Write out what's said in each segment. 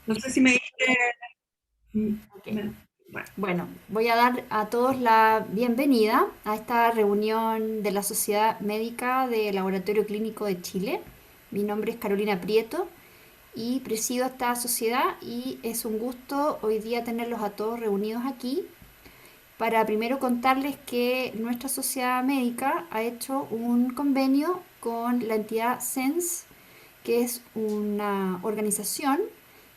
No sé si me diste... Ok. Bueno, Bueno, voy a dar a todos la bienvenida a esta reunión de la Sociedad Médica del Laboratorio Clínico de Chile. Mi nombre es Carolina Prieto y presido esta sociedad y es un gusto hoy día tenerlos a todos reunidos aquí para primero contarles que nuestra sociedad médica ha hecho un convenio con la entidad SENS, que es una organización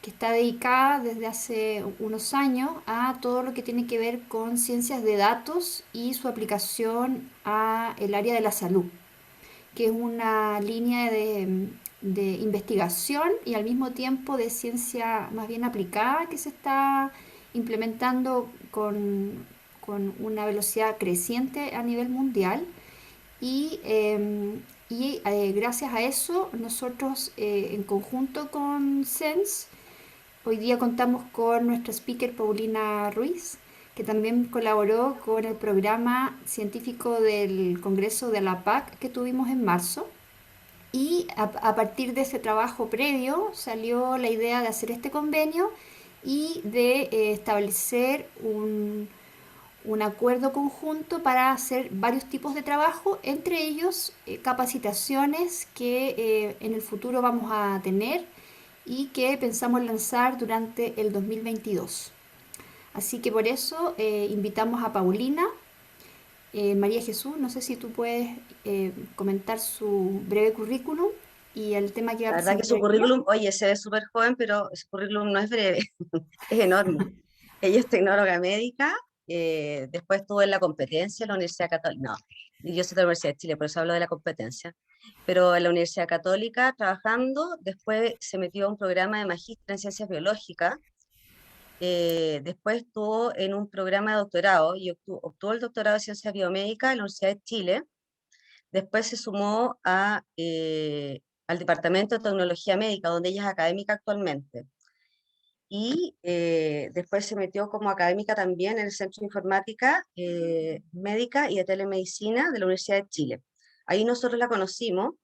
que está dedicada desde hace unos años a todo lo que tiene que ver con ciencias de datos y su aplicación a el área de la salud, que es una línea de investigación y al mismo tiempo de ciencia más bien aplicada que se está implementando con una velocidad creciente a nivel mundial y gracias a eso nosotros en conjunto con SENS hoy día contamos con nuestra speaker Paulina Ruiz, que también colaboró con el programa científico del Congreso de la PAC que tuvimos en marzo. Y a partir de ese trabajo previo salió la idea de hacer este convenio y de establecer un acuerdo conjunto para hacer varios tipos de trabajo, entre ellos capacitaciones que en el futuro vamos a tener y que pensamos lanzar durante el 2022. Así que por eso invitamos a Paulina. María Jesús, no sé si tú puedes comentar su breve currículum y el tema que va a la verdad que presentar su hoy día. currículum, oye, se ve súper joven, pero su currículum no es breve, es enorme. Ella es tecnóloga médica, después estuvo en la competencia en la Universidad Católica, no, yo soy de la Universidad de Chile, por eso hablo de la competencia, pero en la Universidad Católica trabajando, después se metió a un programa de magíster en ciencias biológicas, después estuvo en un programa de doctorado y obtuvo el doctorado de ciencias biomédicas en la Universidad de Chile. Después se sumó al Departamento de Tecnología Médica, donde ella es académica actualmente. Y después se metió como académica también en el Centro de Informática Médica y de Telemedicina de la Universidad de Chile. Ahí nosotros la conocimos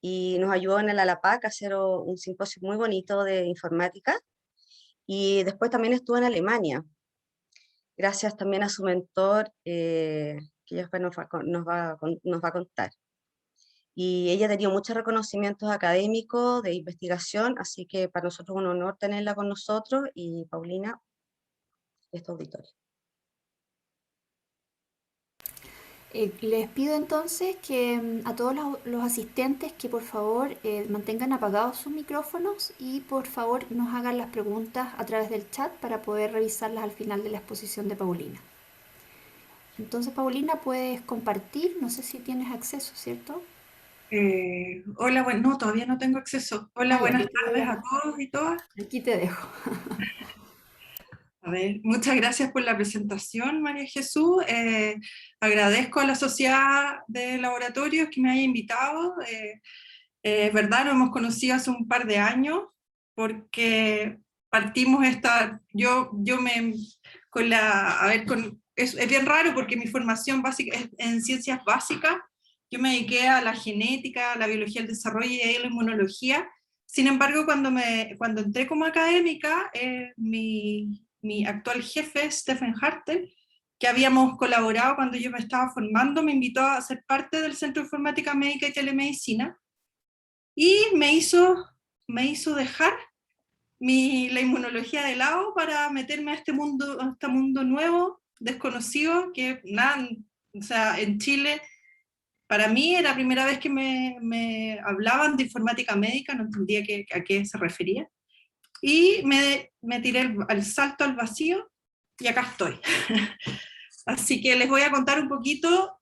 y nos ayudó en el ALAPAC a hacer un simposio muy bonito de informática. Y después también estuvo en Alemania, gracias también a su mentor, que ella después nos va a contar. Y ella ha tenido muchos reconocimientos académicos de investigación, así que para nosotros es un honor tenerla con nosotros y Paulina, este auditorio. Les pido entonces que a todos los asistentes que por favor mantengan apagados sus micrófonos y por favor nos hagan las preguntas a través del chat para poder revisarlas al final de la exposición de Paulina. Entonces, Paulina, puedes compartir, no sé si tienes acceso, ¿cierto? Hola, bueno, no, todavía no tengo acceso. Hola, Ah, ya, buenas tardes a todos y todas. aquí te dejo. A ver, muchas gracias por la presentación, María Jesús. Agradezco a la Sociedad de Laboratorios que me haya invitado. Es verdad, nos hemos conocido hace un par de años porque partimos yo me, con la, a ver, es bien raro porque mi formación básica es en ciencias básicas. Yo me dediqué a la genética, a la biología del desarrollo y a la inmunología. Sin embargo, cuando entré como académica, mi actual jefe, Stephen Hartel, que habíamos colaborado cuando yo me estaba formando, me invitó a ser parte del Centro de Informática Médica y Telemedicina y me hizo dejar la inmunología de lado para meterme a este mundo nuevo, desconocido, que nada, o sea, en Chile para mí era la primera vez que me hablaban de informática médica, no entendía a qué se refería. Y me tiré al salto al vacío y acá estoy. Así que les voy a contar un poquito.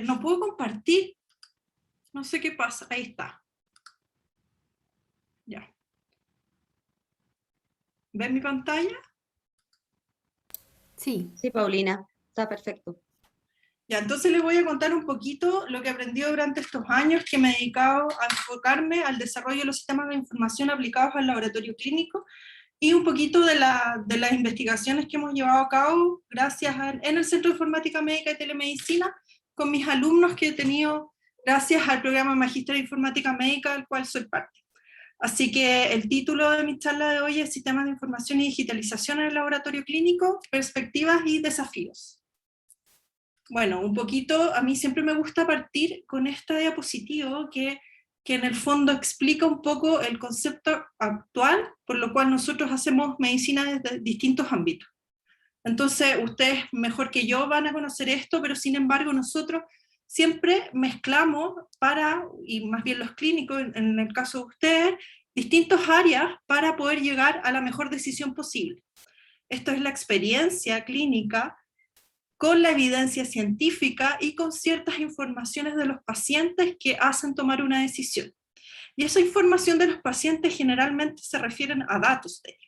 No puedo compartir, no sé qué pasa. Ahí está. Ya. ¿Ven mi pantalla? Sí, Sí, Paulina, está perfecto. Ya, entonces les voy a contar un poquito lo que aprendí durante estos años que me he dedicado a enfocarme al desarrollo de los sistemas de información aplicados al laboratorio clínico y un poquito de las investigaciones que hemos llevado a cabo en el Centro de Informática Médica y Telemedicina con mis alumnos que he tenido gracias al programa Magíster de Informática Médica, del cual soy parte. Así que el título de mi charla de hoy es Sistemas de Información y Digitalización en el Laboratorio Clínico, Perspectivas y Desafíos. Bueno, un poquito, a mí siempre me gusta partir con esta diapositiva que en el fondo explica un poco el concepto actual, por lo cual nosotros hacemos medicina desde distintos ámbitos. Entonces, ustedes mejor que yo van a conocer esto, pero sin embargo nosotros siempre mezclamos y más bien los clínicos, en el caso de ustedes, distintas áreas para poder llegar a la mejor decisión posible. Esto es la experiencia clínica con la evidencia científica y con ciertas informaciones de los pacientes que hacen tomar una decisión. Y esa información de los pacientes generalmente se refieren a datos de ellos.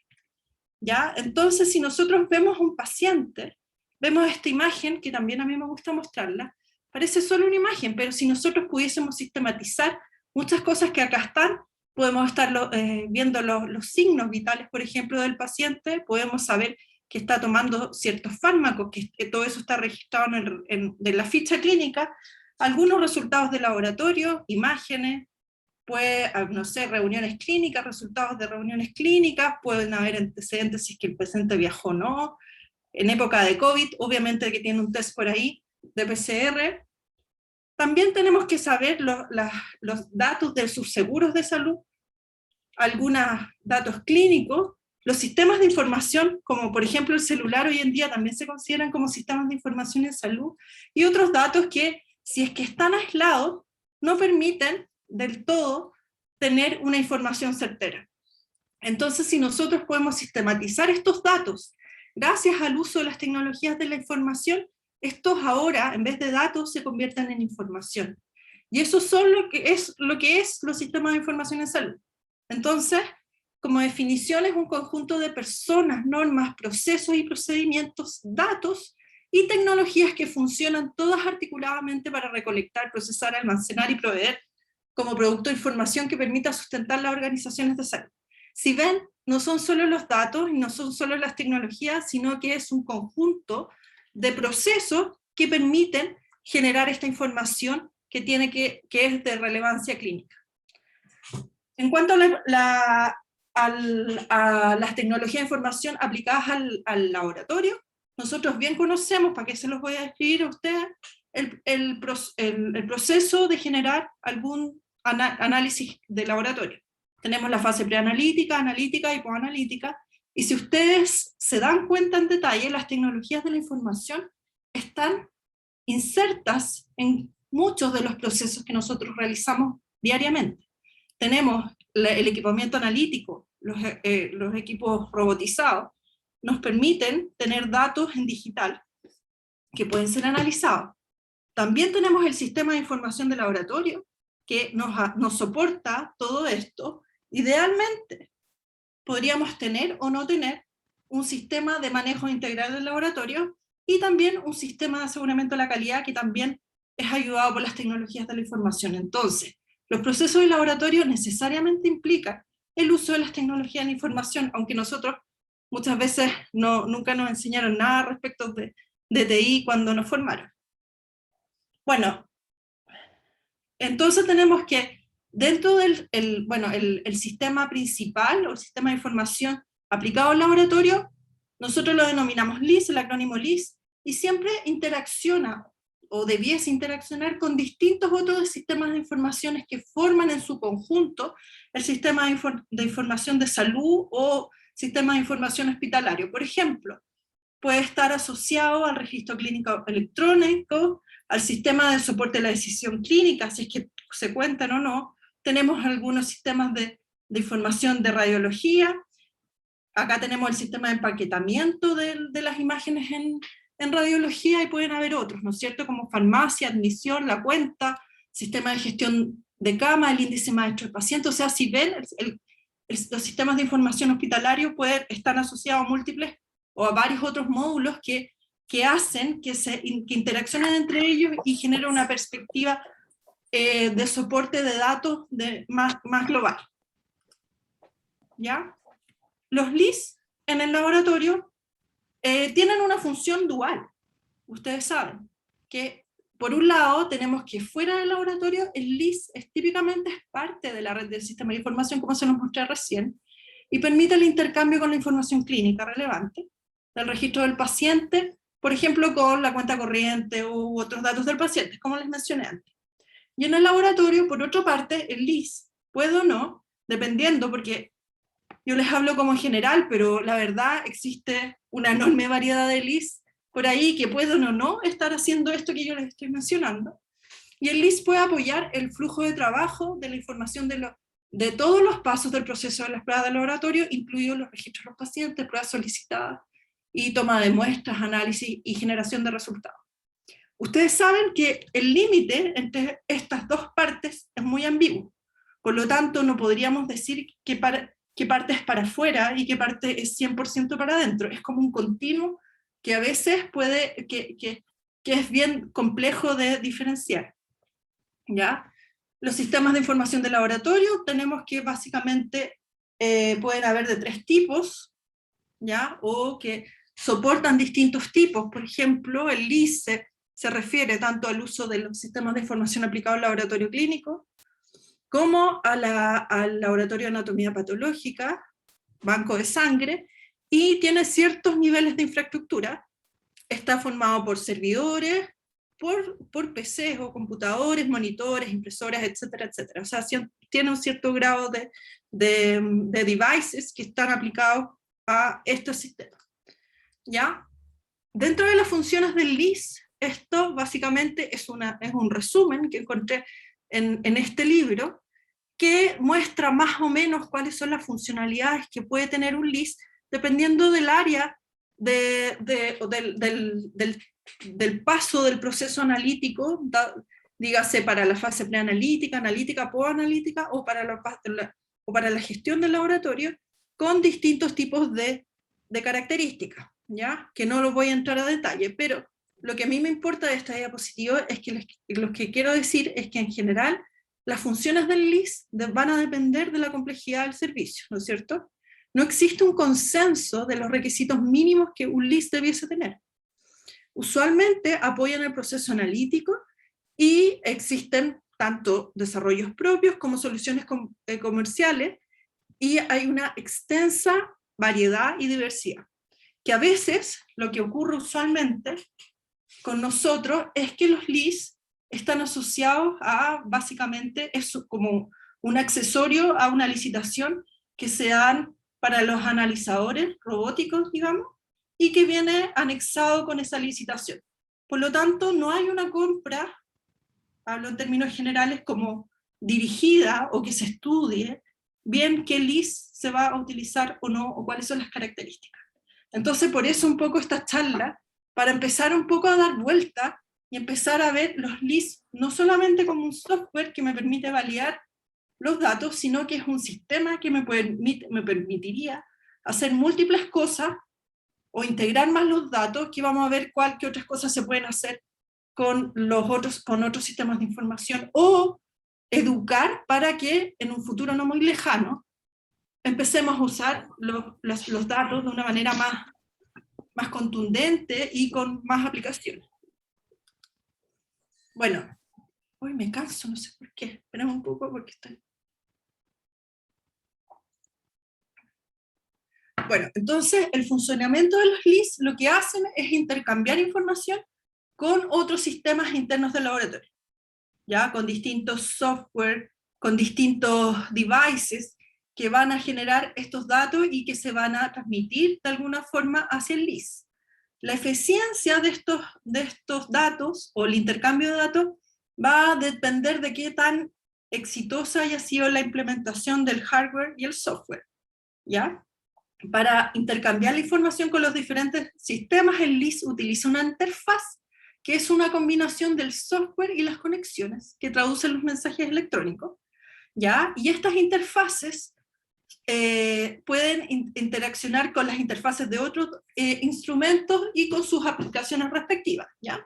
¿Ya? Entonces, si nosotros vemos un paciente, vemos esta imagen, que también a mí me gusta mostrarla, parece solo una imagen, pero si nosotros pudiésemos sistematizar muchas cosas que acá están, podemos estar viendo los signos vitales, por ejemplo, del paciente, podemos saber que está tomando ciertos fármacos, que todo eso está registrado en la ficha clínica, algunos resultados de laboratorio, imágenes, puede, no sé, reuniones clínicas, resultados de reuniones clínicas, pueden haber antecedentes si es que el paciente viajó o no, en época de COVID, obviamente que tiene un test por ahí de PCR. También tenemos que saber los datos de sus seguros de salud, algunos datos clínicos, los sistemas de información, como por ejemplo el celular hoy en día también se consideran como sistemas de información en salud, y otros datos que, si es que están aislados, no permiten del todo tener una información certera. Entonces, si nosotros podemos sistematizar estos datos, gracias al uso de las tecnologías de la información, estos ahora, en vez de datos, se convierten en información. Y eso son lo que es los sistemas de información en salud. Entonces, como definición, es un conjunto de personas, normas, procesos y procedimientos, datos y tecnologías que funcionan todas articuladamente para recolectar, procesar, almacenar y proveer como producto de información que permita sustentar las organizaciones de salud. Si ven, no son solo los datos y no son solo las tecnologías, sino que es un conjunto de procesos que permiten generar esta información que es de relevancia clínica. En cuanto a las tecnologías de información aplicadas al laboratorio, nosotros bien conocemos, para qué se los voy a describir a ustedes, el proceso de generar algún análisis de laboratorio. Tenemos la fase preanalítica, analítica y posanalítica, y si ustedes se dan cuenta en detalle, las tecnologías de la información están insertas en muchos de los procesos que nosotros realizamos diariamente. Tenemos el equipamiento analítico, los equipos robotizados, nos permiten tener datos en digital que pueden ser analizados. También tenemos el sistema de información de laboratorio, que nos soporta todo esto. Idealmente, podríamos tener o no tener un sistema de manejo integral del laboratorio y también un sistema de aseguramiento de la calidad que también es ayudado por las tecnologías de la información. Entonces, los procesos de laboratorio necesariamente implican el uso de las tecnologías de la información, aunque nosotros muchas veces nunca nos enseñaron nada respecto de TI cuando nos formaron. Bueno, entonces tenemos que, dentro del el sistema principal, o el sistema de información aplicado al laboratorio, nosotros lo denominamos LIS, el acrónimo LIS, y siempre interacciona, o debiese interaccionar con distintos otros sistemas de informaciones que forman en su conjunto el sistema de información de salud o sistema de información hospitalario. Por ejemplo, puede estar asociado al registro clínico electrónico, al sistema de soporte de la decisión clínica, si es que se cuentan o no. Tenemos algunos sistemas de información de radiología. Acá tenemos el sistema de empaquetamiento de las imágenes en radiología, y pueden haber otros, ¿no es cierto? Como farmacia, admisión, la cuenta, sistema de gestión de cama, el índice maestro del paciente. O sea, si ven, los sistemas de información hospitalario están asociados a múltiples o a varios otros módulos que hacen que interaccionen entre ellos y generen una perspectiva de soporte de datos más global. ¿Ya? Los LIS en el laboratorio tienen una función dual. Ustedes saben que por un lado, tenemos que fuera del laboratorio, el LIS típicamente es parte de la red del sistema de información, como se nos mostró recién, y permite el intercambio con la información clínica relevante, del registro del paciente, por ejemplo, con la cuenta corriente u otros datos del paciente, como les mencioné antes. Y en el laboratorio, por otra parte, el LIS puede o no, dependiendo, porque yo les hablo como en general, pero la verdad existe una enorme variedad de LIS por ahí que pueden o no estar haciendo esto que yo les estoy mencionando. Y el LIS puede apoyar el flujo de trabajo de la información de todos los pasos del proceso de las pruebas de laboratorio, incluidos los registros de los pacientes, pruebas solicitadas, y toma de muestras, análisis y generación de resultados. Ustedes saben que el límite entre estas dos partes es muy ambiguo, por lo tanto no podríamos decir qué parte es para afuera y qué parte es 100% para adentro. Es como un continuo que a veces que es bien complejo de diferenciar. ¿Ya? Los sistemas de información de laboratorio tenemos que básicamente pueden haber de 3 tipos, ¿ya? O que soportan distintos tipos. Por ejemplo, el LIS se refiere tanto al uso de los sistemas de información aplicados al laboratorio clínico, como al laboratorio de anatomía patológica, banco de sangre, y tiene ciertos niveles de infraestructura. Está formado por servidores, por PCs o computadores, monitores, impresoras, etcétera, etcétera. O sea, tiene un cierto grado de devices que están aplicados a estos sistemas. ¿Ya? Dentro de las funciones del LIS, esto básicamente es un resumen que encontré en este libro, que muestra más o menos cuáles son las funcionalidades que puede tener un LIS, dependiendo del área del paso del proceso analítico, dígase para la fase preanalítica, analítica, posanalítica, o para la gestión del laboratorio, con distintos tipos de características, ¿ya? Que no los voy a entrar a detalle, pero lo que a mí me importa de esta diapositiva es que lo que quiero decir es que en general las funciones del LIS van a depender de la complejidad del servicio, ¿no es cierto? No existe un consenso de los requisitos mínimos que un LIS debiese tener. Usualmente apoyan el proceso analítico y existen tanto desarrollos propios como soluciones comerciales, y hay una extensa variedad y diversidad. Que a veces lo que ocurre usualmente con nosotros es que los LIS están asociados a, básicamente, es como un accesorio a una licitación que se dan para los analizadores robóticos, digamos, y que viene anexado con esa licitación. Por lo tanto, no hay una compra, hablo en términos generales, como dirigida o que se estudie bien qué LIS se va a utilizar o no, o cuáles son las características. Entonces, por eso un poco esta charla, para empezar un poco a dar vuelta y empezar a ver los LIS no solamente como un software que me permite validar los datos, sino que es un sistema que me permitiría hacer múltiples cosas o integrar más los datos, que vamos a ver qué otras cosas se pueden hacer con otros sistemas de información, o educar para que en un futuro no muy lejano empecemos a usar los datos de una manera más contundente y con más aplicaciones. Bueno, hoy me canso, no sé por qué. Esperemos un poco porque estoy... Bueno, entonces el funcionamiento de los LIS lo que hacen es intercambiar información con otros sistemas internos del laboratorio, ¿ya? Con distintos software, con distintos devices que van a generar estos datos y que se van a transmitir de alguna forma hacia el LIS. La eficiencia de estos datos, o el intercambio de datos, va a depender de qué tan exitosa haya sido la implementación del hardware y el software, ¿ya? Para intercambiar la información con los diferentes sistemas, el LIS utiliza una interfaz que es una combinación del software y las conexiones que traducen los mensajes electrónicos, ¿ya? Y estas interfaces pueden interaccionar con las interfaces de otros instrumentos y con sus aplicaciones respectivas, ¿ya?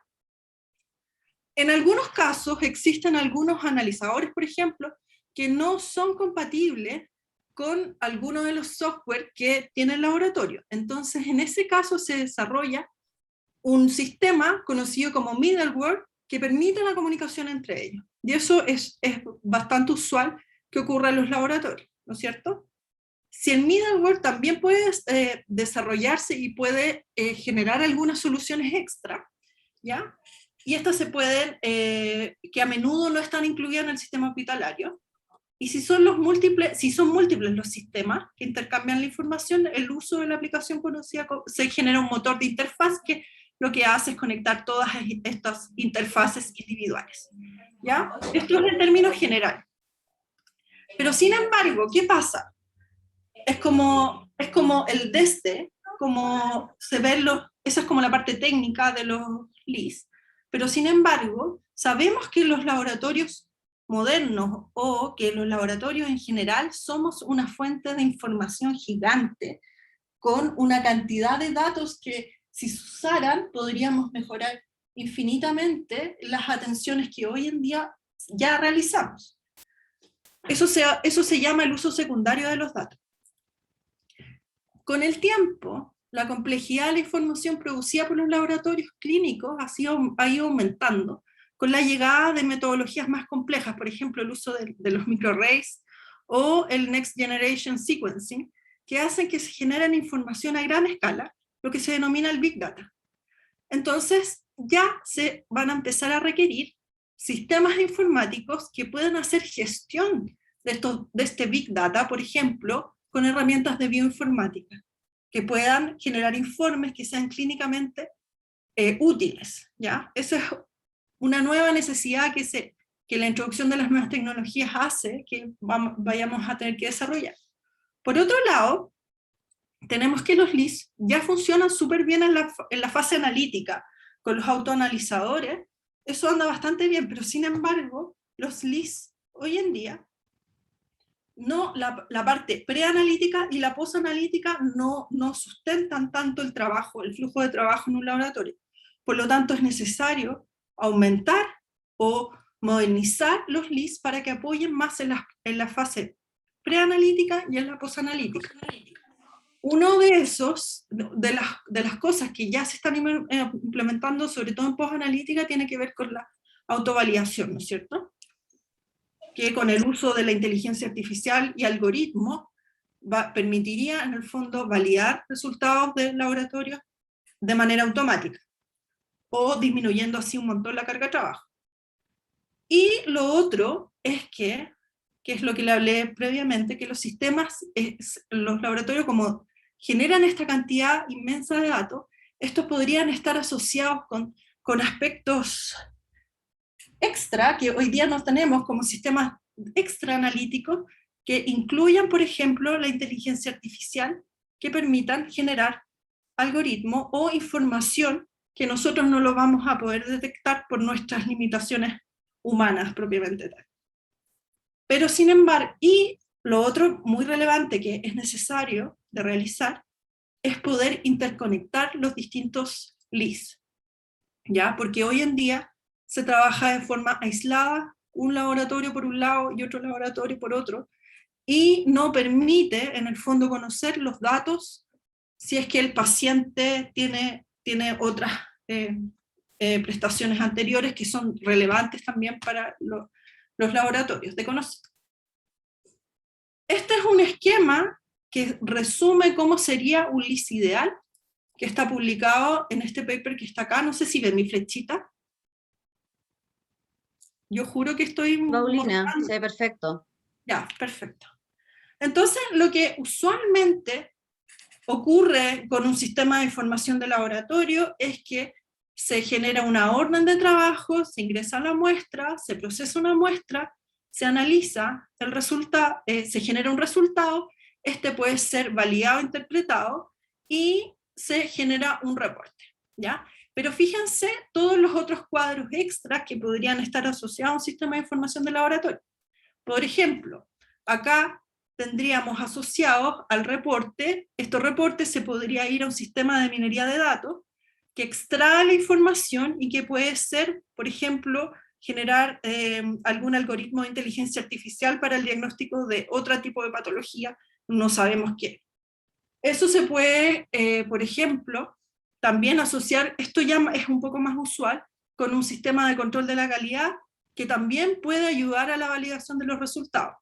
En algunos casos existen algunos analizadores, por ejemplo, que no son compatibles con alguno de los software que tiene el laboratorio. Entonces, en ese caso se desarrolla un sistema conocido como middleware, que permiten la comunicación entre ellos. Y eso es bastante usual que ocurra en los laboratorios, ¿no es cierto? Si el middleware también puede desarrollarse y puede generar algunas soluciones extra, ¿ya? Y estas se pueden, que a menudo no están incluidas en el sistema hospitalario, y si son múltiples los sistemas que intercambian la información, el uso de la aplicación conocida se genera un motor de interfaz que lo que hace es conectar todas estas interfaces individuales, ¿ya? Esto es en términos generales. Pero sin embargo, ¿qué pasa? Es como el desde, como se ven esa es como la parte técnica de los LIS, pero sin embargo, sabemos que los laboratorios modernos o que los laboratorios en general somos una fuente de información gigante con una cantidad de datos que si se usaran podríamos mejorar infinitamente las atenciones que hoy en día ya realizamos. Eso se llama el uso secundario de los datos. Con el tiempo, la complejidad de la información producida por los laboratorios clínicos ha ido aumentando, con la llegada de metodologías más complejas, por ejemplo, el uso de los microarrays o el Next Generation Sequencing, que hacen que se generen información a gran escala, lo que se denomina el Big Data. Entonces, ya se van a empezar a requerir sistemas informáticos que puedan hacer gestión de este Big Data, por ejemplo, con herramientas de bioinformática, que puedan generar informes que sean clínicamente útiles, ¿ya? Esa es una nueva necesidad que la introducción de las nuevas tecnologías hace que vayamos a tener que desarrollar. Por otro lado, tenemos que los LIS ya funcionan súper bien en la fase analítica, con los autoanalizadores, eso anda bastante bien, pero sin embargo, los LIS hoy en día, no, la parte preanalítica y la posanalítica no sustentan tanto el trabajo, el flujo de trabajo en un laboratorio. Por lo tanto, es necesario aumentar o modernizar los LIS para que apoyen más en la fase preanalítica y en la posanalítica. Uno de esos, de las cosas que ya se están implementando, sobre todo en posanalítica, tiene que ver con la autovalidación, ¿no es cierto? Que con el uso de la inteligencia artificial y algoritmos permitiría en el fondo validar resultados del laboratorio de manera automática, o disminuyendo así un montón la carga de trabajo. Y lo otro es que es lo que le hablé previamente, que los sistemas, los laboratorios como generan esta cantidad inmensa de datos, estos podrían estar asociados con aspectos extra que hoy día no tenemos, como sistemas extra analíticos, que incluyan, por ejemplo, la inteligencia artificial, que permitan generar algoritmos o información que nosotros no lo vamos a poder detectar por nuestras limitaciones humanas propiamente tal. Pero sin embargo, y lo otro muy relevante que es necesario de realizar, es poder interconectar los distintos LIS, ¿ya? Porque hoy en día se trabaja de forma aislada, un laboratorio por un lado y otro laboratorio por otro, y no permite en el fondo conocer los datos si es que el paciente tiene otras prestaciones anteriores que son relevantes también para los laboratorios de conocer. Este es un esquema que resume cómo sería un LIS ideal, que está publicado en este paper que está acá. No sé si ven mi flechita. Yo juro que estoy Paulina, mostrando. se ve perfecto. Ya, perfecto. Entonces, lo que usualmente ocurre con un sistema de información de laboratorio es que se genera una orden de trabajo, se ingresa la muestra, se procesa una muestra, se analiza el resultado, se genera un resultado, este puede ser validado, interpretado, y se genera un reporte, ¿ya? Pero fíjense todos los otros cuadros extras que podrían estar asociados a un sistema de información de laboratorio. Por ejemplo, acá tendríamos asociados al reporte, estos reportes se podría ir a un sistema de minería de datos que extrae la información y que puede ser, por ejemplo, generar algún algoritmo de inteligencia artificial para el diagnóstico de otro tipo de patología, no sabemos qué. Eso se puede, por ejemplo, también asociar, esto ya es un poco más usual, con un sistema de control de la calidad que también puede ayudar a la validación de los resultados.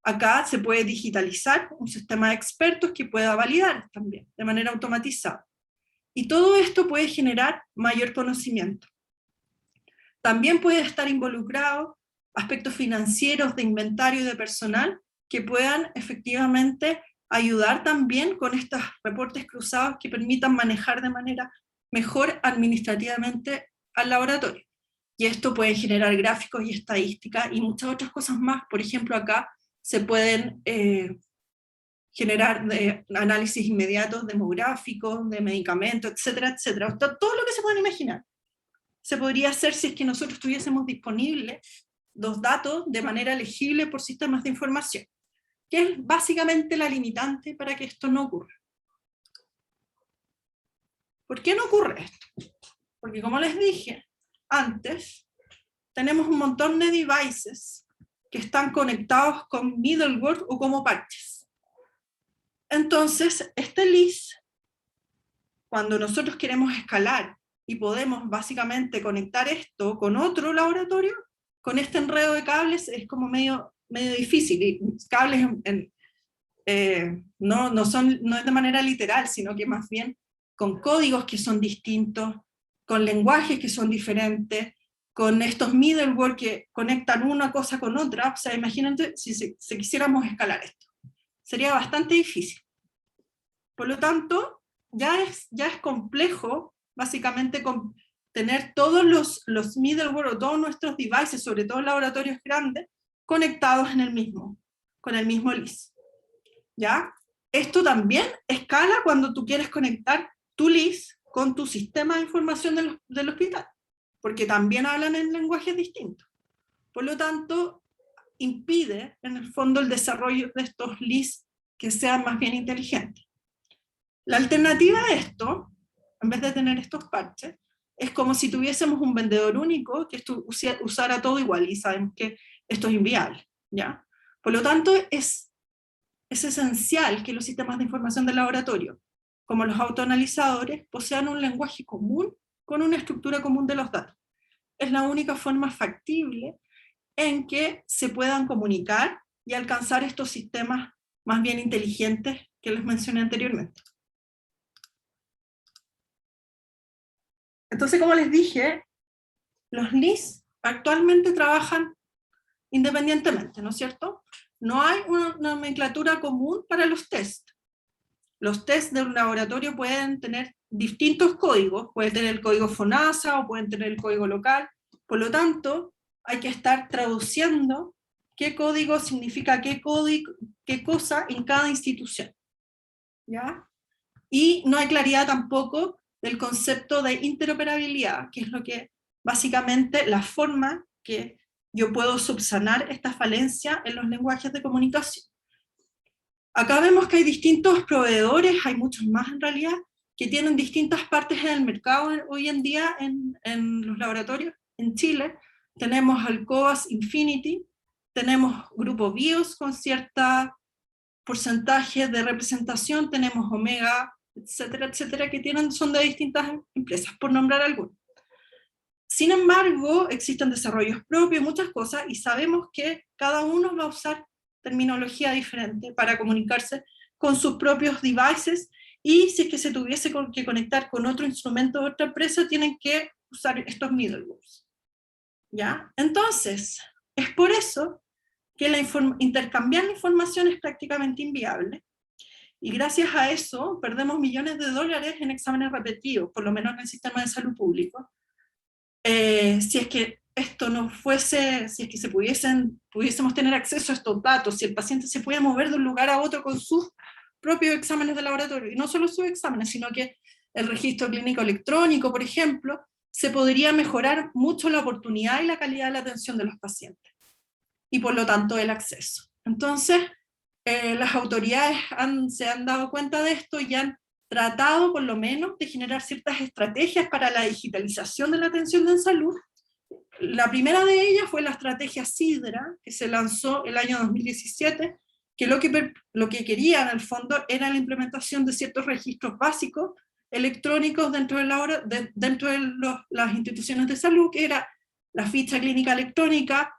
Acá se puede digitalizar un sistema de expertos que pueda validar también, de manera automatizada. Y todo esto puede generar mayor conocimiento. También puede estar involucrado aspectos financieros de inventario y de personal que puedan efectivamente ayudar también con estos reportes cruzados que permitan manejar de manera mejor administrativamente al laboratorio. Y esto puede generar gráficos y estadísticas y muchas otras cosas más. Por ejemplo, acá se pueden generar análisis inmediatos demográficos, de medicamentos, etcétera, etcétera. Todo lo que se puedan imaginar se podría hacer si es que nosotros tuviésemos disponibles los datos de manera legible por sistemas de información, que es básicamente la limitante para que esto no ocurra. ¿Por qué no ocurre esto? Porque como les dije antes, tenemos un montón de devices que están conectados con middleware o como parches. Entonces, este LIS, cuando nosotros queremos escalar y podemos básicamente conectar esto con otro laboratorio, con este enredo de cables es como medio difícil. Y cables no es de manera literal, sino que más bien con códigos que son distintos, con lenguajes que son diferentes, con estos middleware que conectan una cosa con otra. O sea, imagínate si quisiéramos escalar esto. Sería bastante difícil. Por lo tanto, ya es complejo, básicamente, tener todos los middleware o todos nuestros devices, sobre todo laboratorios grandes, conectados con el mismo LIS. ¿Ya? Esto también escala cuando tú quieres conectar tu LIS con tu sistema de información del hospital, porque también hablan en lenguajes distintos. Por lo tanto, impide, en el fondo, el desarrollo de estos LIS que sean más bien inteligentes. La alternativa a esto, en vez de tener estos parches, es como si tuviésemos un vendedor único que usara todo igual, y sabemos que esto es inviable, ¿ya? Por lo tanto, es esencial que los sistemas de información del laboratorio, como los autoanalizadores, posean un lenguaje común con una estructura común de los datos. Es la única forma factible en que se puedan comunicar y alcanzar estos sistemas más bien inteligentes que les mencioné anteriormente. Entonces, como les dije, los LIS actualmente trabajan independientemente, ¿no es cierto? No hay una nomenclatura común para los tests. Los tests de un laboratorio pueden tener distintos códigos, pueden tener el código FONASA o pueden tener el código local, por lo tanto, hay que estar traduciendo qué código significa qué cosa en cada institución, ¿ya? Y no hay claridad tampoco del concepto de interoperabilidad, que es lo que básicamente la forma que yo puedo subsanar esta falencia en los lenguajes de comunicación. Acá vemos que hay distintos proveedores, hay muchos más en realidad, que tienen distintas partes en el mercado hoy en día en los laboratorios. En Chile tenemos al COAS Infinity, tenemos Grupo BIOS con cierta porcentaje de representación, tenemos Omega, etcétera, etcétera, que son de distintas empresas, por nombrar algunos. Sin embargo, existen desarrollos propios, muchas cosas, y sabemos que cada uno va a usar terminología diferente para comunicarse con sus propios devices, y si es que se tuviese que conectar con otro instrumento de otra empresa, tienen que usar estos middlewares. ¿Ya? Entonces, es por eso que intercambiar la información es prácticamente inviable, y gracias a eso perdemos millones de dólares en exámenes repetidos, por lo menos en el sistema de salud público. Si es que esto no fuese, si es que pudiésemos tener acceso a estos datos, si el paciente se puede mover de un lugar a otro con sus propios exámenes de laboratorio, y no solo sus exámenes, sino que el registro clínico electrónico, por ejemplo, se podría mejorar mucho la oportunidad y la calidad de la atención de los pacientes, y por lo tanto el acceso. Entonces, las autoridades se han dado cuenta de esto y han tratado por lo menos de generar ciertas estrategias para la digitalización de la atención en salud. La primera de ellas fue la estrategia SIDRA, que se lanzó el año 2017, que lo que quería en el fondo era la implementación de ciertos registros básicos electrónicos dentro las instituciones de salud, que era la ficha clínica electrónica,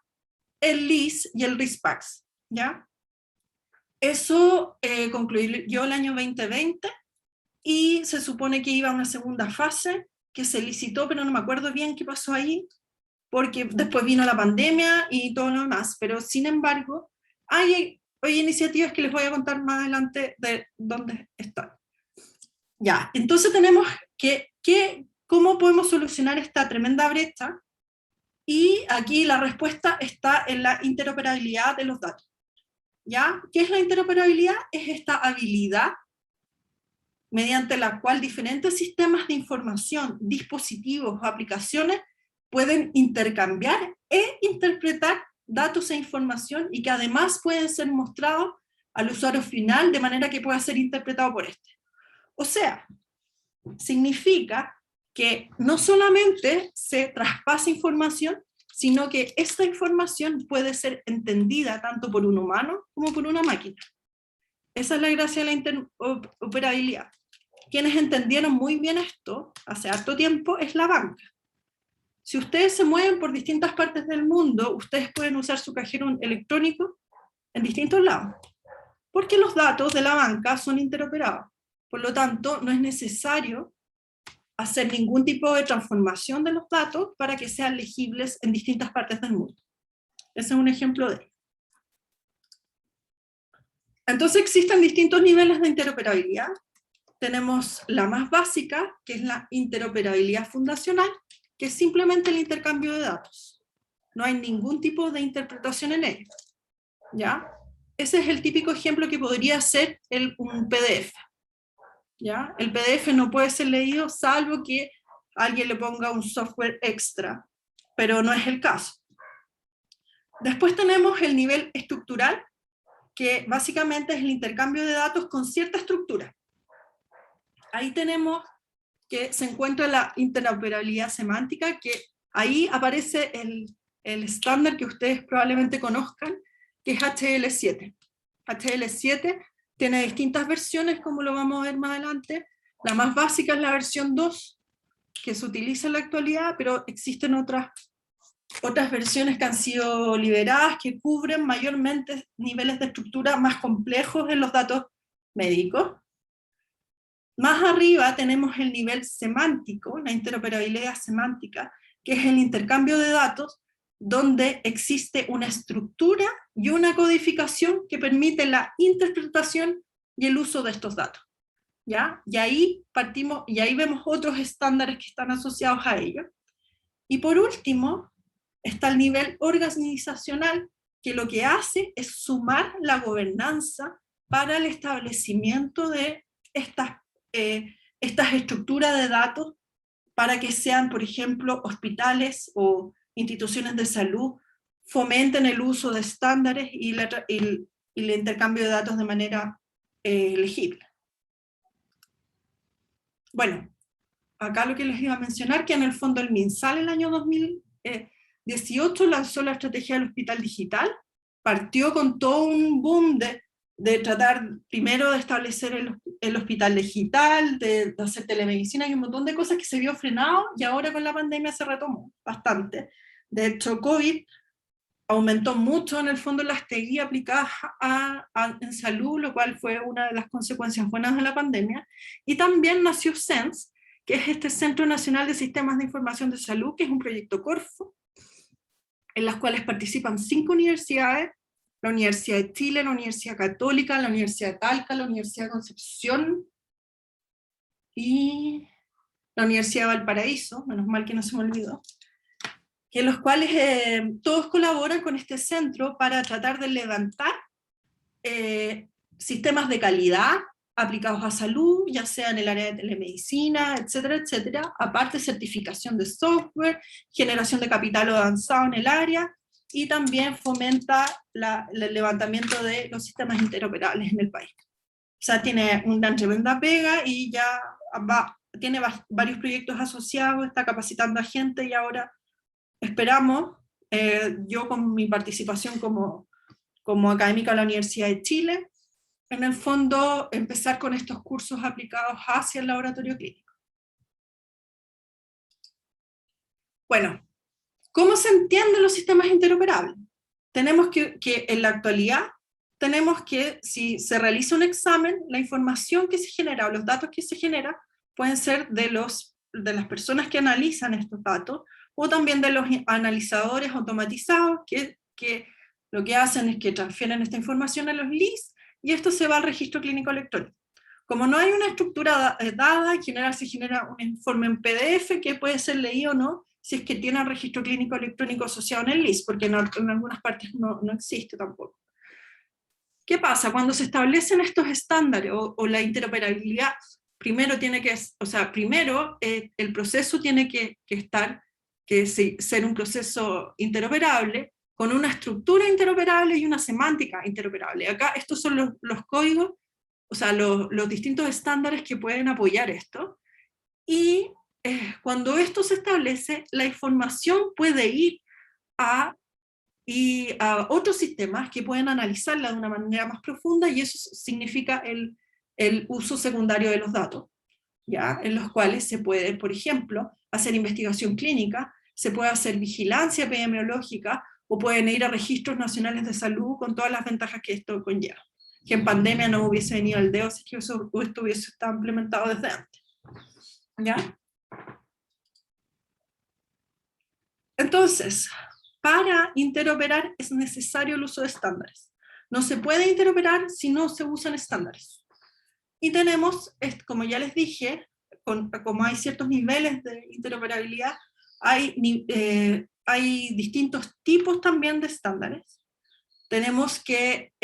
el LIS y el RISPAX, ¿ya? Eso concluyó el año 2020 y se supone que iba a una segunda fase que se licitó, pero no me acuerdo bien qué pasó ahí, porque después vino la pandemia y todo lo demás, pero sin embargo, hay iniciativas que les voy a contar más adelante de dónde están. Ya, entonces tenemos ¿cómo podemos solucionar esta tremenda brecha? Y aquí la respuesta está en la interoperabilidad de los datos. ¿Ya? ¿Qué es la interoperabilidad? Es esta habilidad mediante la cual diferentes sistemas de información, dispositivos o aplicaciones pueden intercambiar e interpretar datos e información y que además pueden ser mostrados al usuario final de manera que pueda ser interpretado por este. O sea, significa que no solamente se traspasa información, sino que esta información puede ser entendida tanto por un humano como por una máquina. Esa es la gracia de la interoperabilidad. Quienes entendieron muy bien esto hace harto tiempo es la banca. Si ustedes se mueven por distintas partes del mundo, ustedes pueden usar su cajero electrónico en distintos lados, porque los datos de la banca son interoperados. Por lo tanto, no es necesario hacer ningún tipo de transformación de los datos para que sean legibles en distintas partes del mundo. Ese es un ejemplo de ello. Entonces existen distintos niveles de interoperabilidad. Tenemos la más básica, que es la interoperabilidad fundacional, que es simplemente el intercambio de datos. No hay ningún tipo de interpretación en ello. ¿Ya? Ese es el típico ejemplo que podría ser un PDF. ¿Ya? El PDF no puede ser leído salvo que alguien le ponga un software extra, pero no es el caso. Después tenemos el nivel estructural, que básicamente es el intercambio de datos con cierta estructura. Ahí tenemos que se encuentra la interoperabilidad semántica, que ahí aparece el estándar que ustedes probablemente conozcan, que es HL7. HL7 tiene distintas versiones, como lo vamos a ver más adelante. La más básica es la versión 2, que se utiliza en la actualidad, pero existen otras versiones que han sido liberadas, que cubren mayormente niveles de estructura más complejos en los datos médicos. Más arriba tenemos el nivel semántico, la interoperabilidad semántica, que es el intercambio de datos, donde existe una estructura y una codificación que permite la interpretación y el uso de estos datos. ¿Ya? Y ahí partimos, y ahí vemos otros estándares que están asociados a ello. Y por último, está el nivel organizacional, que lo que hace es sumar la gobernanza para el establecimiento de estas estructuras de datos para que sean, por ejemplo, hospitales o instituciones de salud fomenten el uso de estándares y el intercambio de datos de manera legible. Bueno, acá lo que les iba a mencionar, que en el fondo el MinSal en el año 2018 lanzó la estrategia del hospital digital, partió con todo un boom de tratar primero de establecer el hospital digital, de hacer telemedicina y un montón de cosas que se vio frenado, y ahora con la pandemia se retomó bastante. De hecho, COVID aumentó mucho en el fondo las TI aplicadas en salud, lo cual fue una de las consecuencias buenas de la pandemia, y también nació SENS, que es este Centro Nacional de Sistemas de Información de Salud, que es un proyecto Corfo, en las cuales participan 5 universidades, la Universidad de Chile, la Universidad Católica, la Universidad de Talca, la Universidad de Concepción y la Universidad de Valparaíso, menos mal que no se me olvidó, que los cuales todos colaboran con este centro para tratar de levantar sistemas de calidad aplicados a salud, ya sea en el área de telemedicina, etcétera, etcétera, aparte certificación de software, generación de capital avanzado en el área, y también fomenta el levantamiento de los sistemas interoperables en el país. O sea, tiene una tremenda pega y ya tiene varios proyectos asociados, está capacitando a gente y ahora esperamos, yo con mi participación como académica de la Universidad de Chile, en el fondo, empezar con estos cursos aplicados hacia el laboratorio clínico. Bueno, ¿cómo se entienden los sistemas interoperables? Tenemos que en la actualidad, tenemos que, si se realiza un examen, la información que se genera o los datos que se generan pueden ser de las personas que analizan estos datos, o también de los analizadores automatizados que lo que hacen es que transfieren esta información a los LIS, y esto se va al registro clínico electrónico. Como no hay una estructura dada, en general se genera un informe en PDF que puede ser leído o no, si es que tiene el registro clínico electrónico asociado en el LIS, porque en algunas partes no existe tampoco. ¿Qué pasa? Cuando se establecen estos estándares o la interoperabilidad, primero el proceso tiene que ser un proceso interoperable, con una estructura interoperable y una semántica interoperable. Acá estos son los códigos, o sea, los distintos estándares que pueden apoyar esto, y cuando esto se establece, la información puede ir a otros sistemas que pueden analizarla de una manera más profunda, y eso significa el uso secundario de los datos, ¿ya? En los cuales se puede, por ejemplo, hacer investigación clínica, se puede hacer vigilancia epidemiológica, o pueden ir a registros nacionales de salud con todas las ventajas que esto conlleva. Que en pandemia no hubiese venido al dedo si que esto hubiese estado implementado desde antes. ¿Ya? Entonces, para interoperar es necesario el uso de estándares. No se puede interoperar si no se usan estándares. Y tenemos, como ya les dije, como hay ciertos niveles de interoperabilidad, hay distintos tipos también de estándares. Tenemos que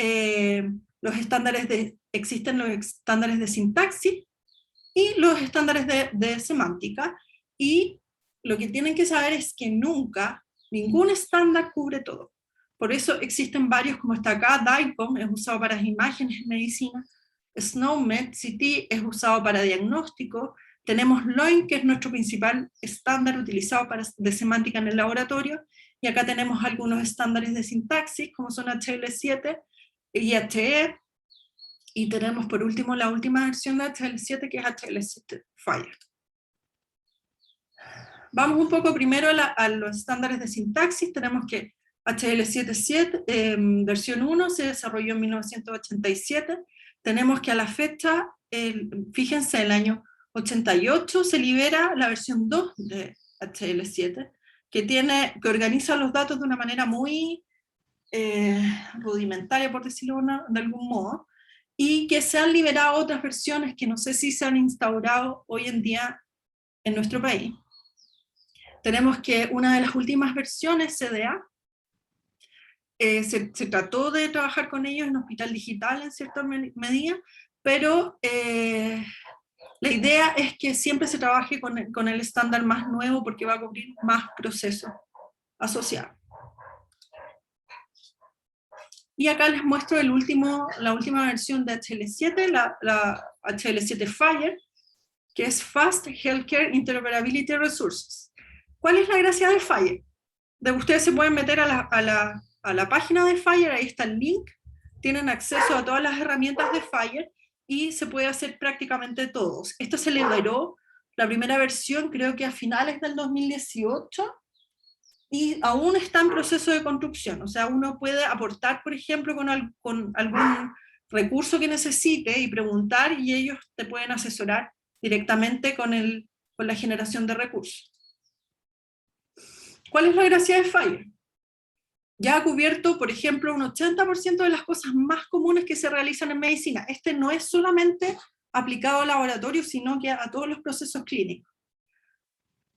existen los estándares de sintaxis y los estándares de semántica, y lo que tienen que saber es que ningún estándar cubre todo. Por eso existen varios, como está acá, DICOM es usado para imágenes en medicina, SNOMED, CT es usado para diagnóstico, tenemos LOIN, que es nuestro principal estándar utilizado de semántica en el laboratorio, y acá tenemos algunos estándares de sintaxis, como son HL7 y HE, y tenemos por último la última versión de HL7, que es HL7 Fire. Vamos un poco primero a los estándares de sintaxis. Tenemos que HL77, versión 1, se desarrolló en 1987. Tenemos que a la fecha, fíjense, el año 88 se libera la versión 2 de HL7, que organiza los datos de una manera muy rudimentaria, por decirlo de algún modo, y que se han liberado otras versiones que no sé si se han instaurado hoy en día en nuestro país. Tenemos que una de las últimas versiones, CDA, se trató de trabajar con ellos en Hospital Digital en cierta medida, pero la idea es que siempre se trabaje con el estándar más nuevo, porque va a cubrir más procesos asociados. Y acá les muestro la última versión de HL7, la HL7 Fire, que es Fast Healthcare Interoperability Resources. ¿Cuál es la gracia de Fire? Ustedes se pueden meter a la página de Fire, ahí está el link, tienen acceso a todas las herramientas de Fire, y se puede hacer prácticamente todos. Esto se liberó, la primera versión creo que a finales del 2018, y aún está en proceso de construcción. O sea, uno puede aportar, por ejemplo, con algún recurso que necesite y preguntar, y ellos te pueden asesorar directamente con la generación de recursos. ¿Cuál es la gracia de Fire? Ya ha cubierto, por ejemplo, un 80% de las cosas más comunes que se realizan en medicina. Este no es solamente aplicado al laboratorio, sino que a todos los procesos clínicos.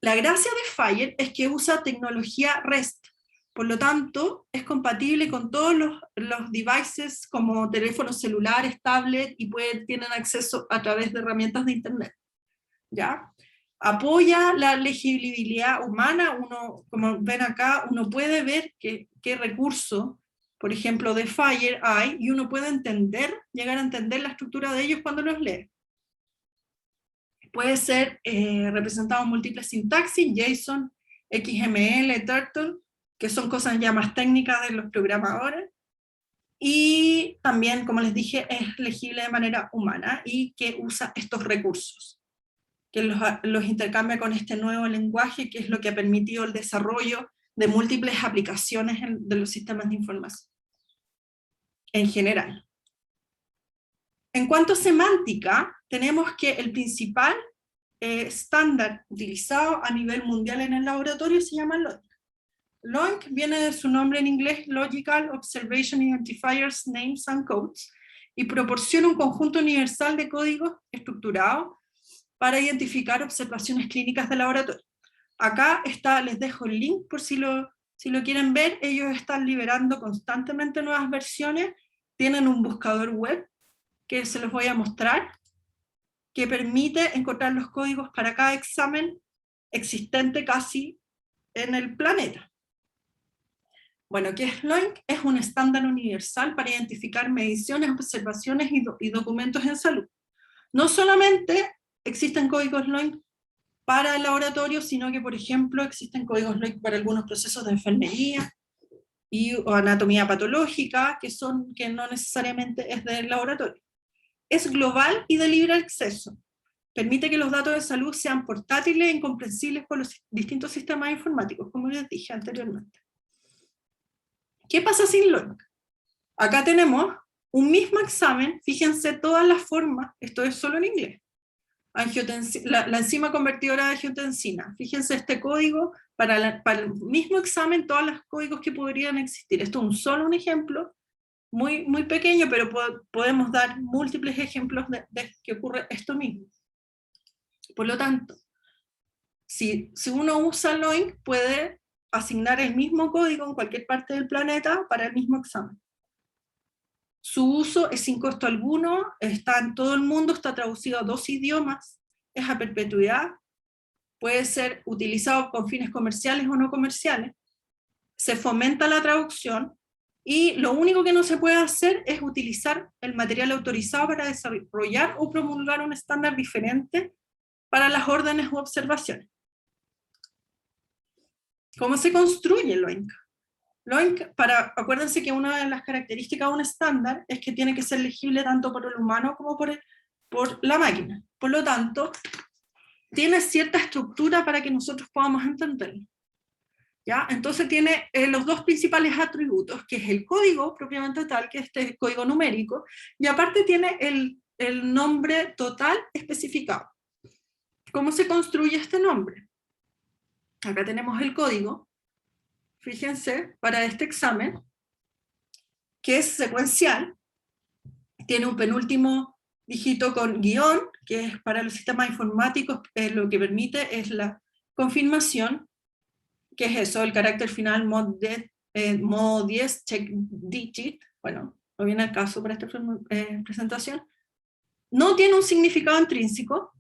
La gracia de Fire es que usa tecnología REST, por lo tanto es compatible con todos los devices como teléfonos celulares, tablet, y tienen acceso a través de herramientas de internet. ¿Ya? Apoya la legibilidad humana. Como ven acá, uno puede ver qué recurso, por ejemplo, de Fire hay, y uno puede llegar a entender la estructura de ellos cuando los lee. Puede ser representado en múltiples sintaxis, JSON, XML, Turtle, que son cosas ya más técnicas de los programadores. y también, como les dije, es legible de manera humana y que usa estos recursos, que los intercambia con este nuevo lenguaje, que es lo que ha permitido el desarrollo de múltiples aplicaciones de los sistemas de información en general. En cuanto a semántica, tenemos que el principal estándar utilizado a nivel mundial en el laboratorio se llama LOINC. LOINC viene de su nombre en inglés, Logical Observation Identifiers, Names and Codes, y proporciona un conjunto universal de códigos estructurados para identificar observaciones clínicas de laboratorio. Acá está, les dejo el link por si lo quieren ver. Ellos están liberando constantemente nuevas versiones, tienen un buscador web que se los voy a mostrar, que permite encontrar los códigos para cada examen existente casi en el planeta. Bueno, ¿qué es LOINC? Es un estándar universal para identificar mediciones, observaciones y documentos en salud. No solamente existen códigos LOINC para el laboratorio, sino que, por ejemplo, existen códigos LOINC para algunos procesos de enfermería o anatomía patológica, que no necesariamente es del laboratorio. Es global y de libre acceso. Permite que los datos de salud sean portátiles e incomprensibles por los distintos sistemas informáticos, como les dije anteriormente. ¿Qué pasa sin LOINC? Acá tenemos un mismo examen, fíjense todas las formas, esto es solo en inglés. La enzima convertidora de angiotensina, fíjense este código, para el mismo examen, todos los códigos que podrían existir. Esto es solo un ejemplo, muy, muy pequeño, pero podemos dar múltiples ejemplos de que ocurre esto mismo. Por lo tanto, si uno usa LOINC, puede asignar el mismo código en cualquier parte del planeta para el mismo examen. Su uso es sin costo alguno, está en todo el mundo, está traducido a 2 idiomas, es a perpetuidad, puede ser utilizado con fines comerciales o no comerciales, se fomenta la traducción, y lo único que no se puede hacer es utilizar el material autorizado para desarrollar o promulgar un estándar diferente para las órdenes u observaciones. ¿Cómo se construye LOINC? LOINC, acuérdense que una de las características de un estándar es que tiene que ser legible tanto por el humano como por la máquina. Por lo tanto, tiene cierta estructura para que nosotros podamos entenderlo. ¿Ya? Entonces tiene los 2 principales atributos, que es el código propiamente tal, que es este código numérico, y aparte tiene el nombre total especificado. ¿Cómo se construye este nombre? Acá tenemos el código, fíjense, para este examen, que es secuencial, tiene un penúltimo dígito con guión, que es para los sistemas informáticos, lo que permite es la confirmación, que es eso, el carácter final modo 10 check digit, bueno, no viene al caso para esta presentación, no tiene un significado intrínseco,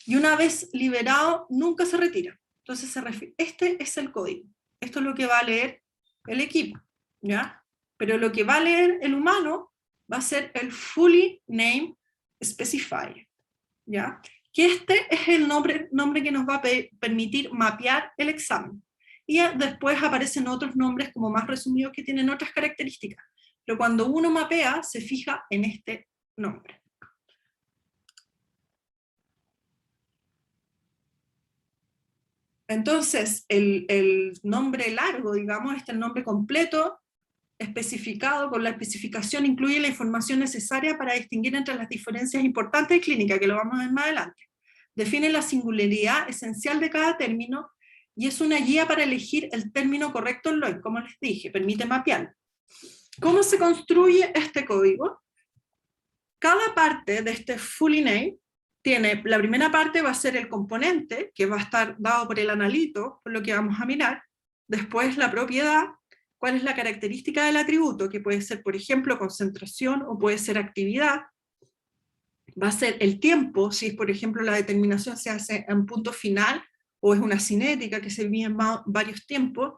y una vez liberado, nunca se retira. Entonces este es el código, esto es lo que va a leer el equipo, ¿ya? Pero lo que va a leer el humano va a ser el fully name specifier, ¿ya? Que este es el nombre que nos va a permitir mapear el examen. Y después aparecen otros nombres como más resumidos que tienen otras características. Pero cuando uno mapea, se fija en este nombre. Entonces, el nombre largo, digamos, el nombre completo, especificado con la especificación, incluye la información necesaria para distinguir entre las diferencias importantes de clínica, que lo vamos a ver más adelante. Define la singularidad esencial de cada término, y es una guía para elegir el término correcto en LOINC, como les dije, permite mapearlo. ¿Cómo se construye este código? Cada parte de este fully name tiene, la primera parte va a ser el componente, que va a estar dado por el analito, por lo que vamos a mirar. Después la propiedad, cuál es la característica del atributo, que puede ser, por ejemplo, concentración o puede ser actividad. Va a ser el tiempo, si es, por ejemplo, la determinación se hace en punto final, o es una cinética que se mide en varios tiempos.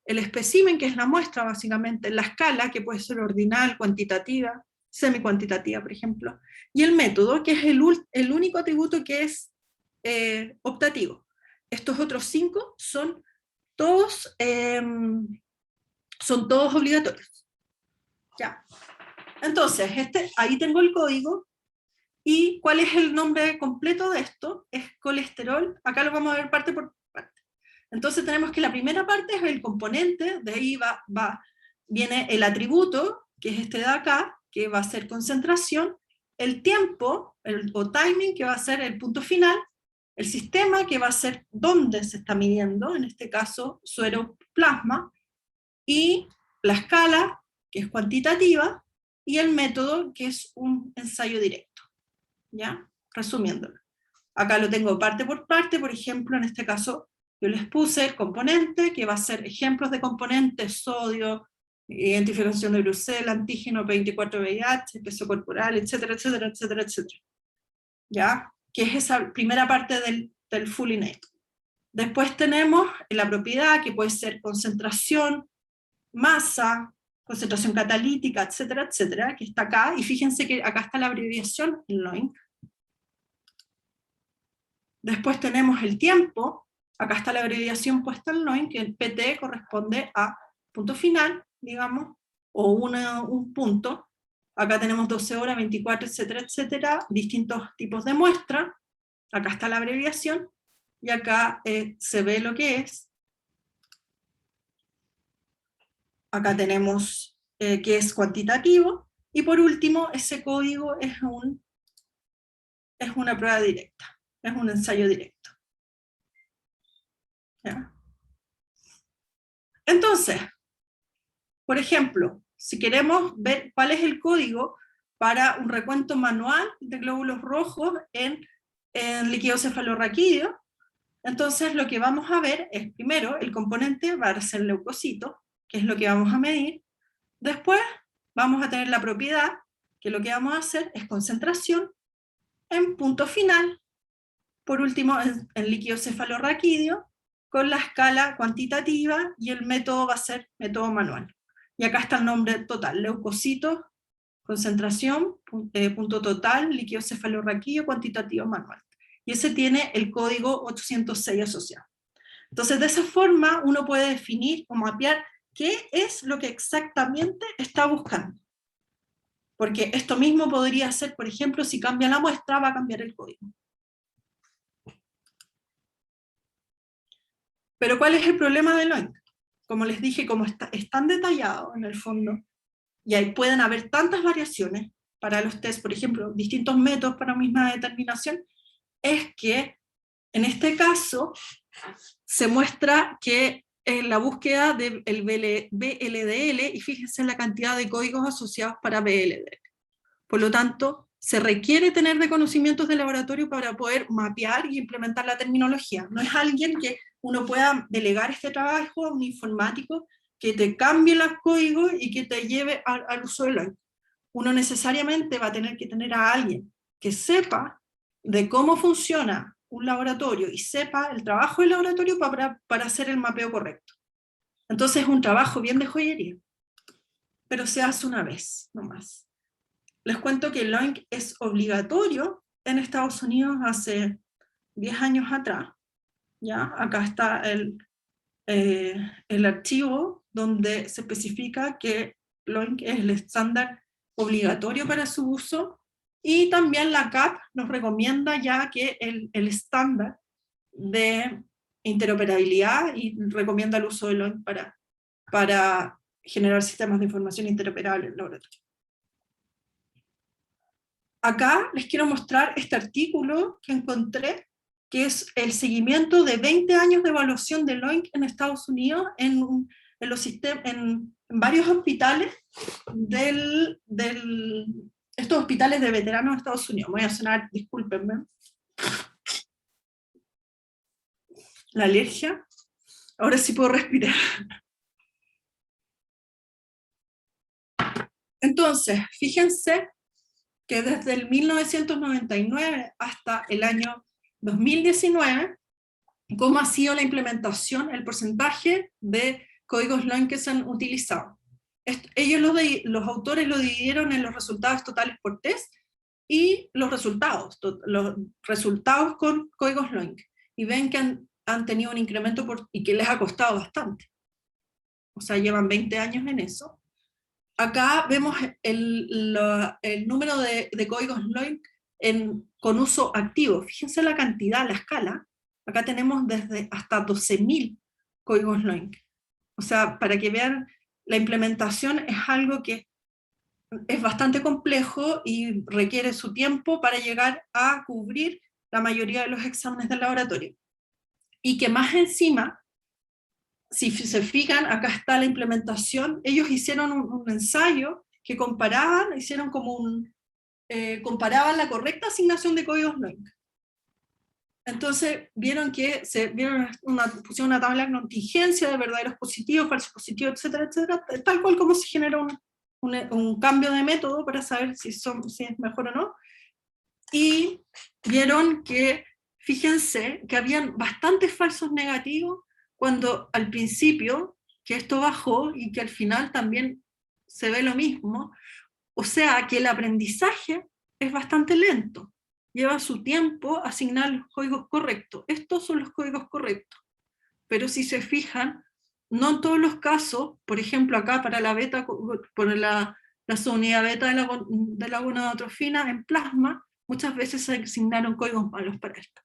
El espécimen, que es la muestra, básicamente. La escala, que puede ser ordinal, cuantitativa, semicuantitativa, por ejemplo, y el método, que es el único atributo que es optativo. Estos otros 5 son todos obligatorios. ¿Ya? Entonces, ahí tengo el código, y ¿cuál es el nombre completo de esto? Es colesterol, acá lo vamos a ver parte por parte. Entonces tenemos que la primera parte es el componente, de ahí viene el atributo, que es este de acá, que va a ser concentración, el tiempo, o timing, que va a ser el punto final, el sistema, que va a ser dónde se está midiendo, en este caso suero plasma, y la escala, que es cuantitativa, y el método, que es un ensayo directo. ¿Ya? Resumiéndolo. Acá lo tengo parte por parte, por ejemplo, en este caso yo les puse el componente, que va a ser ejemplos de componentes: sodio, identificación de Bruselas, antígeno P24VIH, peso corporal, etcétera, etcétera, etcétera, etcétera. ¿Ya? Que es esa primera parte del full innate. Después tenemos la propiedad, que puede ser concentración, masa, concentración catalítica, etcétera, etcétera, que está acá, y fíjense que acá está la abreviación en LOINC. Después tenemos el tiempo, acá está la abreviación puesta en LOINC, que el PT corresponde a punto final, digamos, o un punto. Acá tenemos 12 horas, 24, etcétera, etcétera, distintos tipos de muestra. Acá está la abreviación, y acá se ve lo que es. Acá tenemos que es cuantitativo, y por último, ese código es una prueba directa, es un ensayo directo. ¿Ya? Entonces, por ejemplo, si queremos ver cuál es el código para un recuento manual de glóbulos rojos en líquido cefalorraquídeo, entonces lo que vamos a ver es, primero, el componente va a ser leucocito, que es lo que vamos a medir. Después vamos a tener la propiedad, que lo que vamos a hacer es concentración en punto final. Por último, en líquido cefalorraquídeo, con la escala cuantitativa, y el método va a ser método manual. Y acá está el nombre total: leucocitos, concentración, punto total, líquido cefalorraquídeo, cuantitativo manual. Y ese tiene el código 806 asociado. Entonces, de esa forma, uno puede definir o mapear qué es lo que exactamente está buscando. Porque esto mismo podría ser, por ejemplo, si cambia la muestra, va a cambiar el código. Pero ¿cuál es el problema de LOINC? Como les dije, como es tan detallado en el fondo, y ahí pueden haber tantas variaciones para los test, por ejemplo, distintos métodos para misma determinación, es que en este caso se muestra que en la búsqueda del BLDL, y fíjense en la cantidad de códigos asociados para BLDL. Por lo tanto, se requiere tener de conocimientos de laboratorio para poder mapear y implementar la terminología. No es alguien que uno pueda delegar este trabajo a un informático que te cambie los códigos y que te lleve al uso del LOINC. Uno necesariamente va a tener que tener a alguien que sepa de cómo funciona un laboratorio y sepa el trabajo del laboratorio para hacer el mapeo correcto. Entonces es un trabajo bien de joyería, pero se hace una vez, no más. Les cuento que el LOINC es obligatorio en Estados Unidos hace 10 años atrás. ¿Ya? Acá está el archivo donde se especifica que LOINC es el estándar obligatorio para su uso, y también la CAP nos recomienda ya que el estándar de interoperabilidad, y recomienda el uso de LOINC para generar sistemas de información interoperables en el laboratorio. Acá les quiero mostrar este artículo que encontré, que es el seguimiento de 20 años de evaluación de LOINC en Estados Unidos en varios hospitales estos hospitales de veteranos de Estados Unidos. Voy a sonar, discúlpenme. La alergia. Ahora sí puedo respirar. Entonces, fíjense que desde el 1999 hasta el año 2019, cómo ha sido la implementación, el porcentaje de códigos LOINC que se han utilizado. Ellos, los autores, lo dividieron en los resultados totales por test y los resultados con códigos LOINC. Y ven que han tenido un incremento y que les ha costado bastante. O sea, llevan 20 años en eso. acá vemos el número de códigos LOINC con uso activo. Fíjense la cantidad, la escala. Acá tenemos desde hasta 12.000 códigos LOINC. O sea, para que vean, la implementación es algo que es bastante complejo y requiere su tiempo para llegar a cubrir la mayoría de los exámenes del laboratorio. Y que más encima, si se fijan, acá está la implementación, ellos hicieron un ensayo que comparaban, hicieron como comparaban la correcta asignación de códigos LOINC. Entonces vieron que pusieron una tabla de contingencia de verdaderos positivos, falsos positivos, etcétera, etcétera, tal cual como se genera un cambio de método para saber si es mejor o no. Y vieron que, fíjense, que habían bastantes falsos negativos cuando al principio, que esto bajó y que al final también se ve lo mismo. O sea que el aprendizaje es bastante lento. Lleva su tiempo asignar los códigos correctos. Estos son los códigos correctos. Pero si se fijan, no en todos los casos, por ejemplo acá para la beta, por la subunidad beta de la gonadotrofina en plasma, muchas veces se asignaron códigos malos para esto.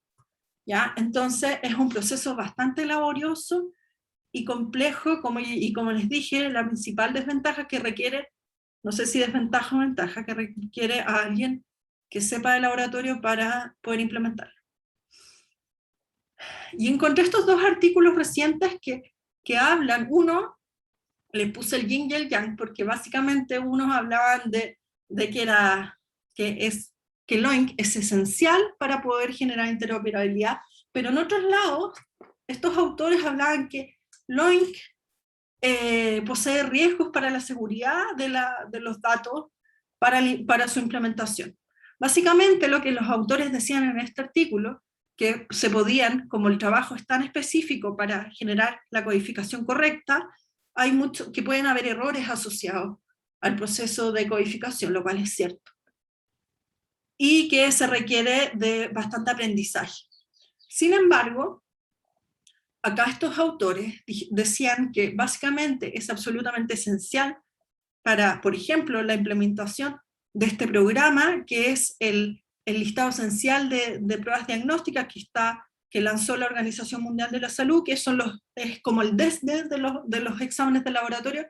¿Ya? Entonces es un proceso bastante laborioso y complejo, y como les dije, la principal desventaja que requiere, no sé si desventaja o ventaja, que requiere a alguien que sepa de laboratorio para poder implementarlo. Y encontré estos dos artículos recientes que hablan, uno, le puse el yin y el yang, porque básicamente unos hablaban de que LOINC es esencial para poder generar interoperabilidad, pero en otros lados, estos autores hablaban que LOINC posee riesgos para la seguridad de los datos para su implementación. Básicamente lo que los autores decían en este artículo, que se podían, como el trabajo es tan específico para generar la codificación correcta, que pueden haber errores asociados al proceso de codificación, lo cual es cierto. Y que se requiere de bastante aprendizaje. Sin embargo, acá estos autores decían que básicamente es absolutamente esencial para, por ejemplo, la implementación de este programa, que es el listado esencial de pruebas diagnósticas que lanzó la Organización Mundial de la Salud, que es como el DESDE de los exámenes de laboratorio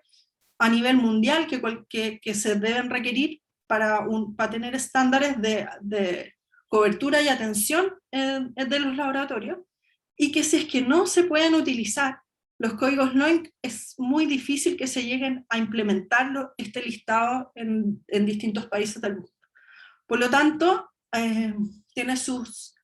a nivel mundial que se deben requerir para tener estándares de cobertura y atención de los laboratorios, y que si es que no se pueden utilizar los códigos LOINC, es muy difícil que se lleguen a implementarlo, este listado en distintos países del mundo. Por lo tanto, tiene sus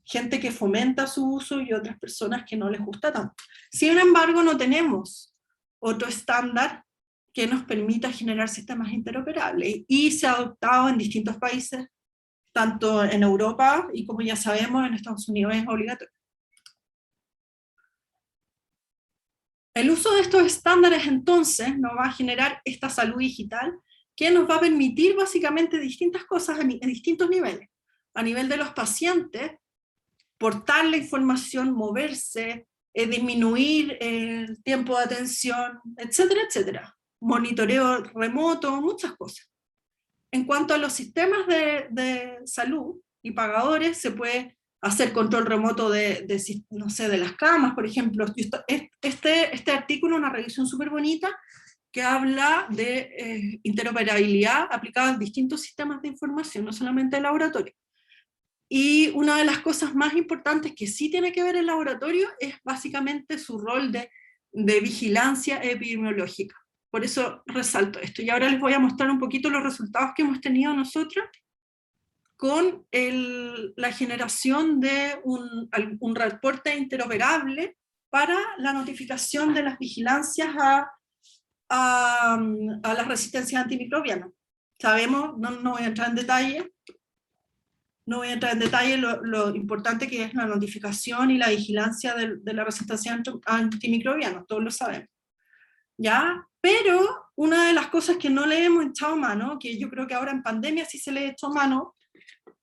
gente que fomenta su uso y otras personas que no les gusta tanto. Sin embargo, no tenemos otro estándar que nos permita generar sistemas interoperables, y se ha adoptado en distintos países, tanto en Europa y, como ya sabemos, en Estados Unidos es obligatorio. El uso de estos estándares entonces nos va a generar esta salud digital que nos va a permitir básicamente distintas cosas en distintos niveles. A nivel de los pacientes, portar la información, moverse, disminuir el tiempo de atención, etcétera, etcétera. Monitoreo remoto, muchas cosas. En cuanto a los sistemas de salud y pagadores, se puede hacer control remoto no sé, de las camas, por ejemplo. Este artículo es una revisión súper bonita que habla de interoperabilidad aplicada a distintos sistemas de información, no solamente el laboratorio. Y una de las cosas más importantes que sí tiene que ver el laboratorio es básicamente su rol de vigilancia epidemiológica. Por eso resalto esto. Y ahora les voy a mostrar un poquito los resultados que hemos tenido nosotros con la generación de un reporte interoperable para la notificación de las vigilancias a las resistencias antimicrobianas. Sabemos, no voy a entrar en detalle, lo importante que es la notificación y la vigilancia de la resistencia antimicrobiana, todos lo sabemos. ¿Ya? Pero una de las cosas que no le hemos echado mano, que yo creo que ahora en pandemia sí se le ha hecho mano,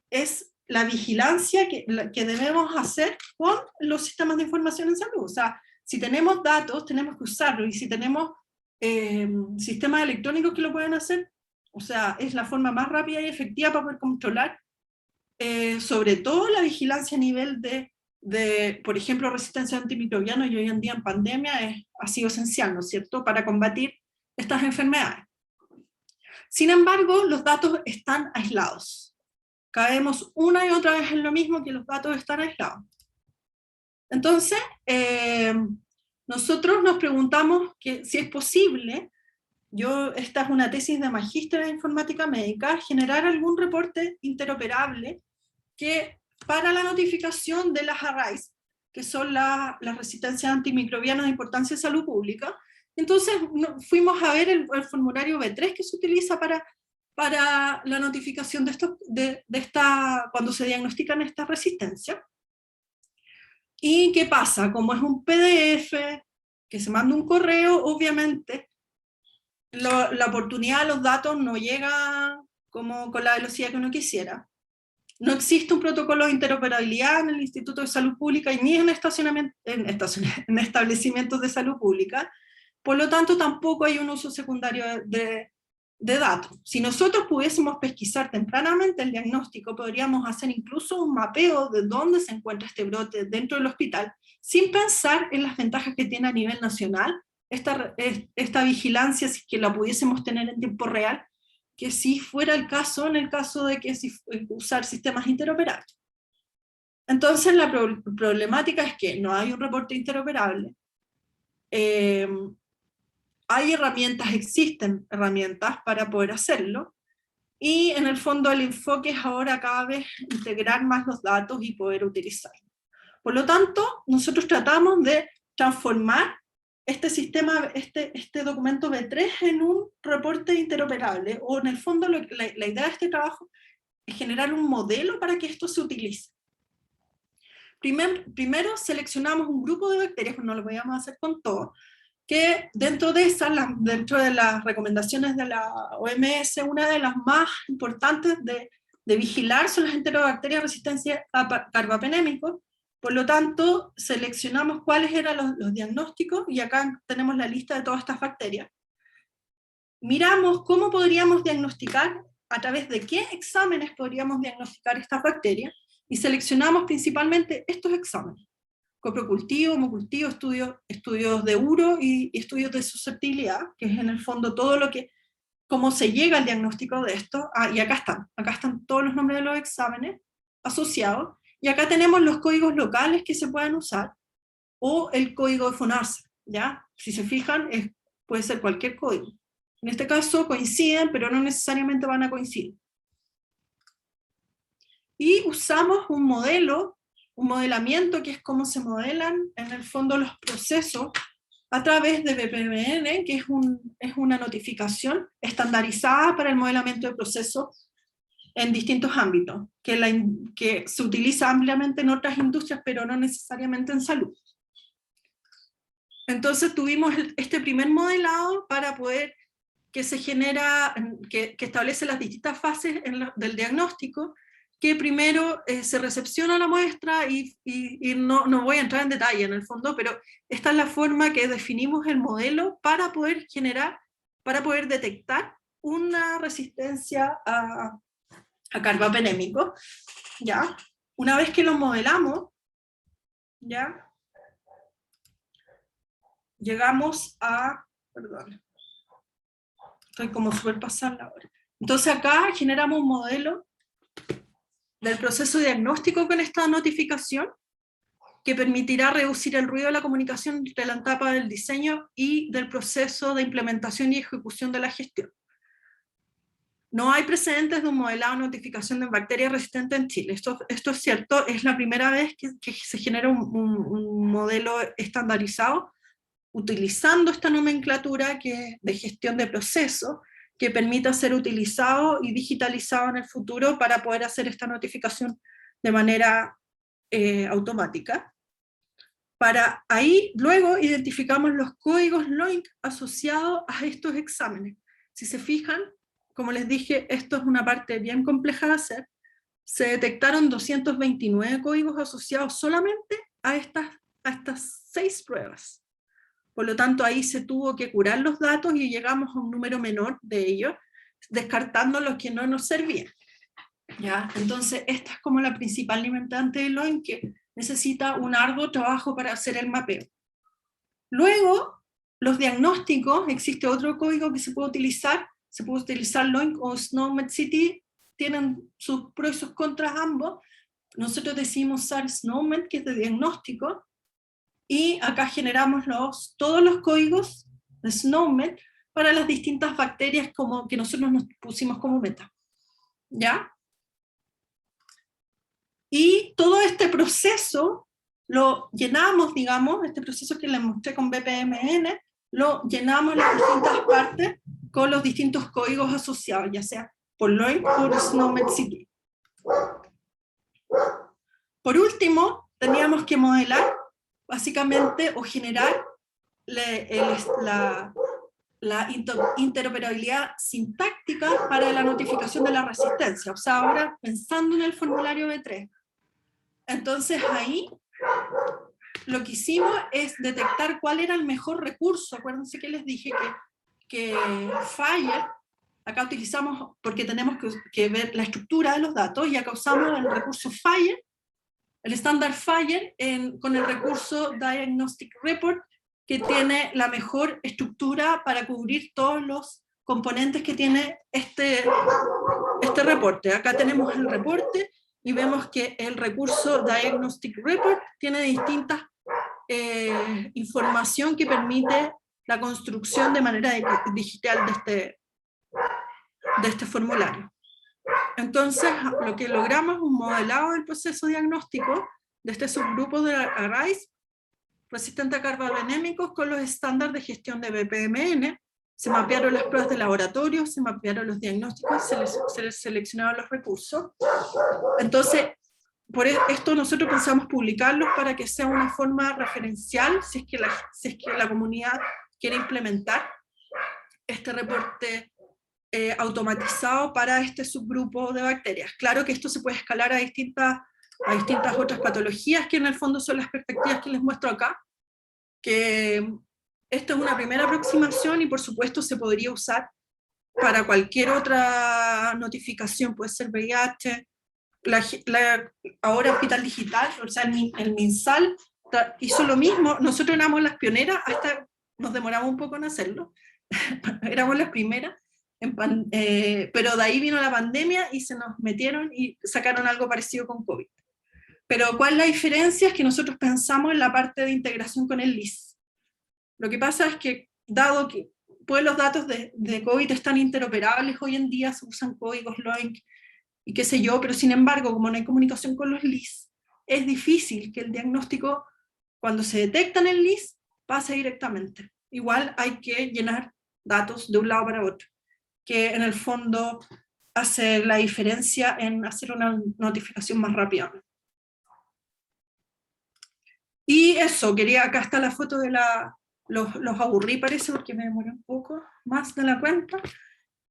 es la vigilancia que debemos hacer con los sistemas de información en salud. O sea, si tenemos datos, tenemos que usarlos, y si tenemos sistemas electrónicos que lo pueden hacer. O sea, es la forma más rápida y efectiva para poder controlar, sobre todo la vigilancia a nivel por ejemplo, resistencia a antimicrobianos, y hoy en día en pandemia ha sido esencial, ¿no es cierto?, para combatir estas enfermedades. Sin embargo, los datos están aislados. Caemos una y otra vez en lo mismo, que los datos están aislados. Entonces, nosotros nos preguntamos que si es posible, esta es una tesis de magíster en informática médica, generar algún reporte interoperable que para la notificación de las arrays, que son las resistencias antimicrobianas de importancia de salud pública. Entonces fuimos a ver el formulario B3 que se utiliza para la notificación cuando se diagnostican estas resistencias. ¿Y qué pasa? Como es un PDF que se manda un correo, obviamente la oportunidad de los datos no llega como con la velocidad que uno quisiera. No existe un protocolo de interoperabilidad en el Instituto de Salud Pública y ni en establecimientos de salud pública. Por lo tanto, tampoco hay un uso secundario de datos. Si nosotros pudiésemos pesquisar tempranamente el diagnóstico, podríamos hacer incluso un mapeo de dónde se encuentra este brote dentro del hospital, sin pensar en las ventajas que tiene a nivel nacional esta vigilancia, si que la pudiésemos tener en tiempo real, que si fuera el caso, en el caso de que usar sistemas interoperables. Entonces la problemática es que no hay un reporte interoperable. Hay herramientas, existen herramientas para poder hacerlo, y en el fondo el enfoque es ahora cada vez integrar más los datos y poder utilizarlos. Por lo tanto, nosotros tratamos de transformar este sistema, este documento B3 en un reporte interoperable, o en el fondo la idea de este trabajo es generar un modelo para que esto se utilice. Primero seleccionamos un grupo de bacterias, no lo podíamos hacer con todo, que dentro de las recomendaciones de la OMS, una de las más importantes de vigilar son las enterobacterias resistentes a carbapenémicos. Por lo tanto, seleccionamos cuáles eran los diagnósticos, y acá tenemos la lista de todas estas bacterias. Miramos cómo podríamos diagnosticar, a través de qué exámenes podríamos diagnosticar estas bacterias, y seleccionamos principalmente estos exámenes: coprocultivo, homocultivo, estudios de uro y estudios de susceptibilidad, que es en el fondo todo cómo se llega al diagnóstico de esto. Y acá están todos los nombres de los exámenes asociados, y acá tenemos los códigos locales que se pueden usar, o el código de FONASA, ¿ya? Si se fijan, puede ser cualquier código. En este caso coinciden, pero no necesariamente van a coincidir. Y usamos un modelamiento, que es cómo se modelan en el fondo los procesos a través de BPMN, que es una notificación estandarizada para el modelamiento de procesos en distintos ámbitos, que se utiliza ampliamente en otras industrias, pero no necesariamente en salud. Entonces tuvimos este primer modelado para poder, que establece las distintas fases del diagnóstico, que primero se recepciona la muestra, y no voy a entrar en detalle en el fondo, pero esta es la forma que definimos el modelo para poder detectar una resistencia a carbapenémico, ¿ya? Una vez que lo modelamos, ¿ya? Llegamos perdón, estoy como súper pasada ahora. Entonces acá generamos un modelo del proceso diagnóstico con esta notificación, que permitirá reducir el ruido de la comunicación entre la etapa del diseño y del proceso de implementación y ejecución de la gestión. No hay precedentes de un modelado de notificación de bacterias resistentes en Chile. Esto es cierto, es la primera vez que se genera un modelo estandarizado utilizando esta nomenclatura de gestión de procesos, que permita ser utilizado y digitalizado en el futuro para poder hacer esta notificación de manera automática. Ahí luego identificamos los códigos LOINC asociados a estos exámenes. Si se fijan, como les dije, esto es una parte bien compleja de hacer. Se detectaron 229 códigos asociados solamente a estas 6 pruebas. por lo tanto ahí se tuvo que curar los datos y llegamos a un número menor de ellos, descartando los que no nos servían. ¿Ya? Entonces esta es como la principal limitante de LOIN, que necesita un arduo trabajo para hacer el mapeo. Luego, los diagnósticos, existe otro código que se puede utilizar LOINC o SNOMED-CT, tienen sus pros y sus contras ambos. Nosotros decidimos usar SNOMED, que es de diagnóstico, y acá generamos todos los códigos de SNOMED para las distintas bacterias que nosotros nos pusimos como meta. ¿Ya? Y todo este proceso lo llenamos, digamos, este proceso que les mostré con BPMN, lo llenamos en las distintas partes con los distintos códigos asociados, ya sea por LOINC o por SNOMED-CT. Por último, teníamos que modelar, básicamente, o generar la interoperabilidad sintáctica para la notificación de la resistencia. O sea, ahora pensando en el formulario B3. Entonces ahí lo que hicimos es detectar cuál era el mejor recurso. Acuérdense que les dije que Fire, acá utilizamos, porque tenemos que ver la estructura de los datos, y acá usamos el recurso Fire, el estándar Fire, con el recurso Diagnostic Report, que tiene la mejor estructura para cubrir todos los componentes que tiene este reporte. Acá tenemos el reporte, y vemos que el recurso Diagnostic Report tiene distintas información que permite la construcción de manera digital de este formulario. Entonces, lo que logramos es un modelado del proceso diagnóstico de este subgrupo de ARISE resistente a carbapenémicos con los estándares de gestión de BPMN. Se mapearon las pruebas de laboratorio, se mapearon los diagnósticos, se seleccionaron los recursos. Entonces, por esto nosotros pensamos publicarlos para que sea una forma referencial, si es que la comunidad quiere implementar este reporte automatizado para este subgrupo de bacterias. Claro que esto se puede escalar a distintas otras patologías, que en el fondo son las perspectivas que les muestro acá, que esta es una primera aproximación, y por supuesto se podría usar para cualquier otra notificación, puede ser VIH, ahora Hospital Digital, o sea, el MinSal hizo lo mismo. Nosotros éramos las pioneras, hasta nos demoramos un poco en hacerlo, éramos las primeras, pero de ahí vino la pandemia y se nos metieron y sacaron algo parecido con COVID. Pero ¿cuál es la diferencia? Es que nosotros pensamos en la parte de integración con el LIS. Lo que pasa es que, dado que pues los datos de COVID están interoperables, hoy en día se usan códigos LOINC y qué sé yo, pero sin embargo, como no hay comunicación con los LIS, es difícil que el diagnóstico, cuando se detecta en el LIS, pase directamente. Igual hay que llenar datos de un lado para otro, que en el fondo hace la diferencia en hacer una notificación más rápida. Y eso, acá está la foto de los aburrí parece, porque me demoré un poco más de la cuenta.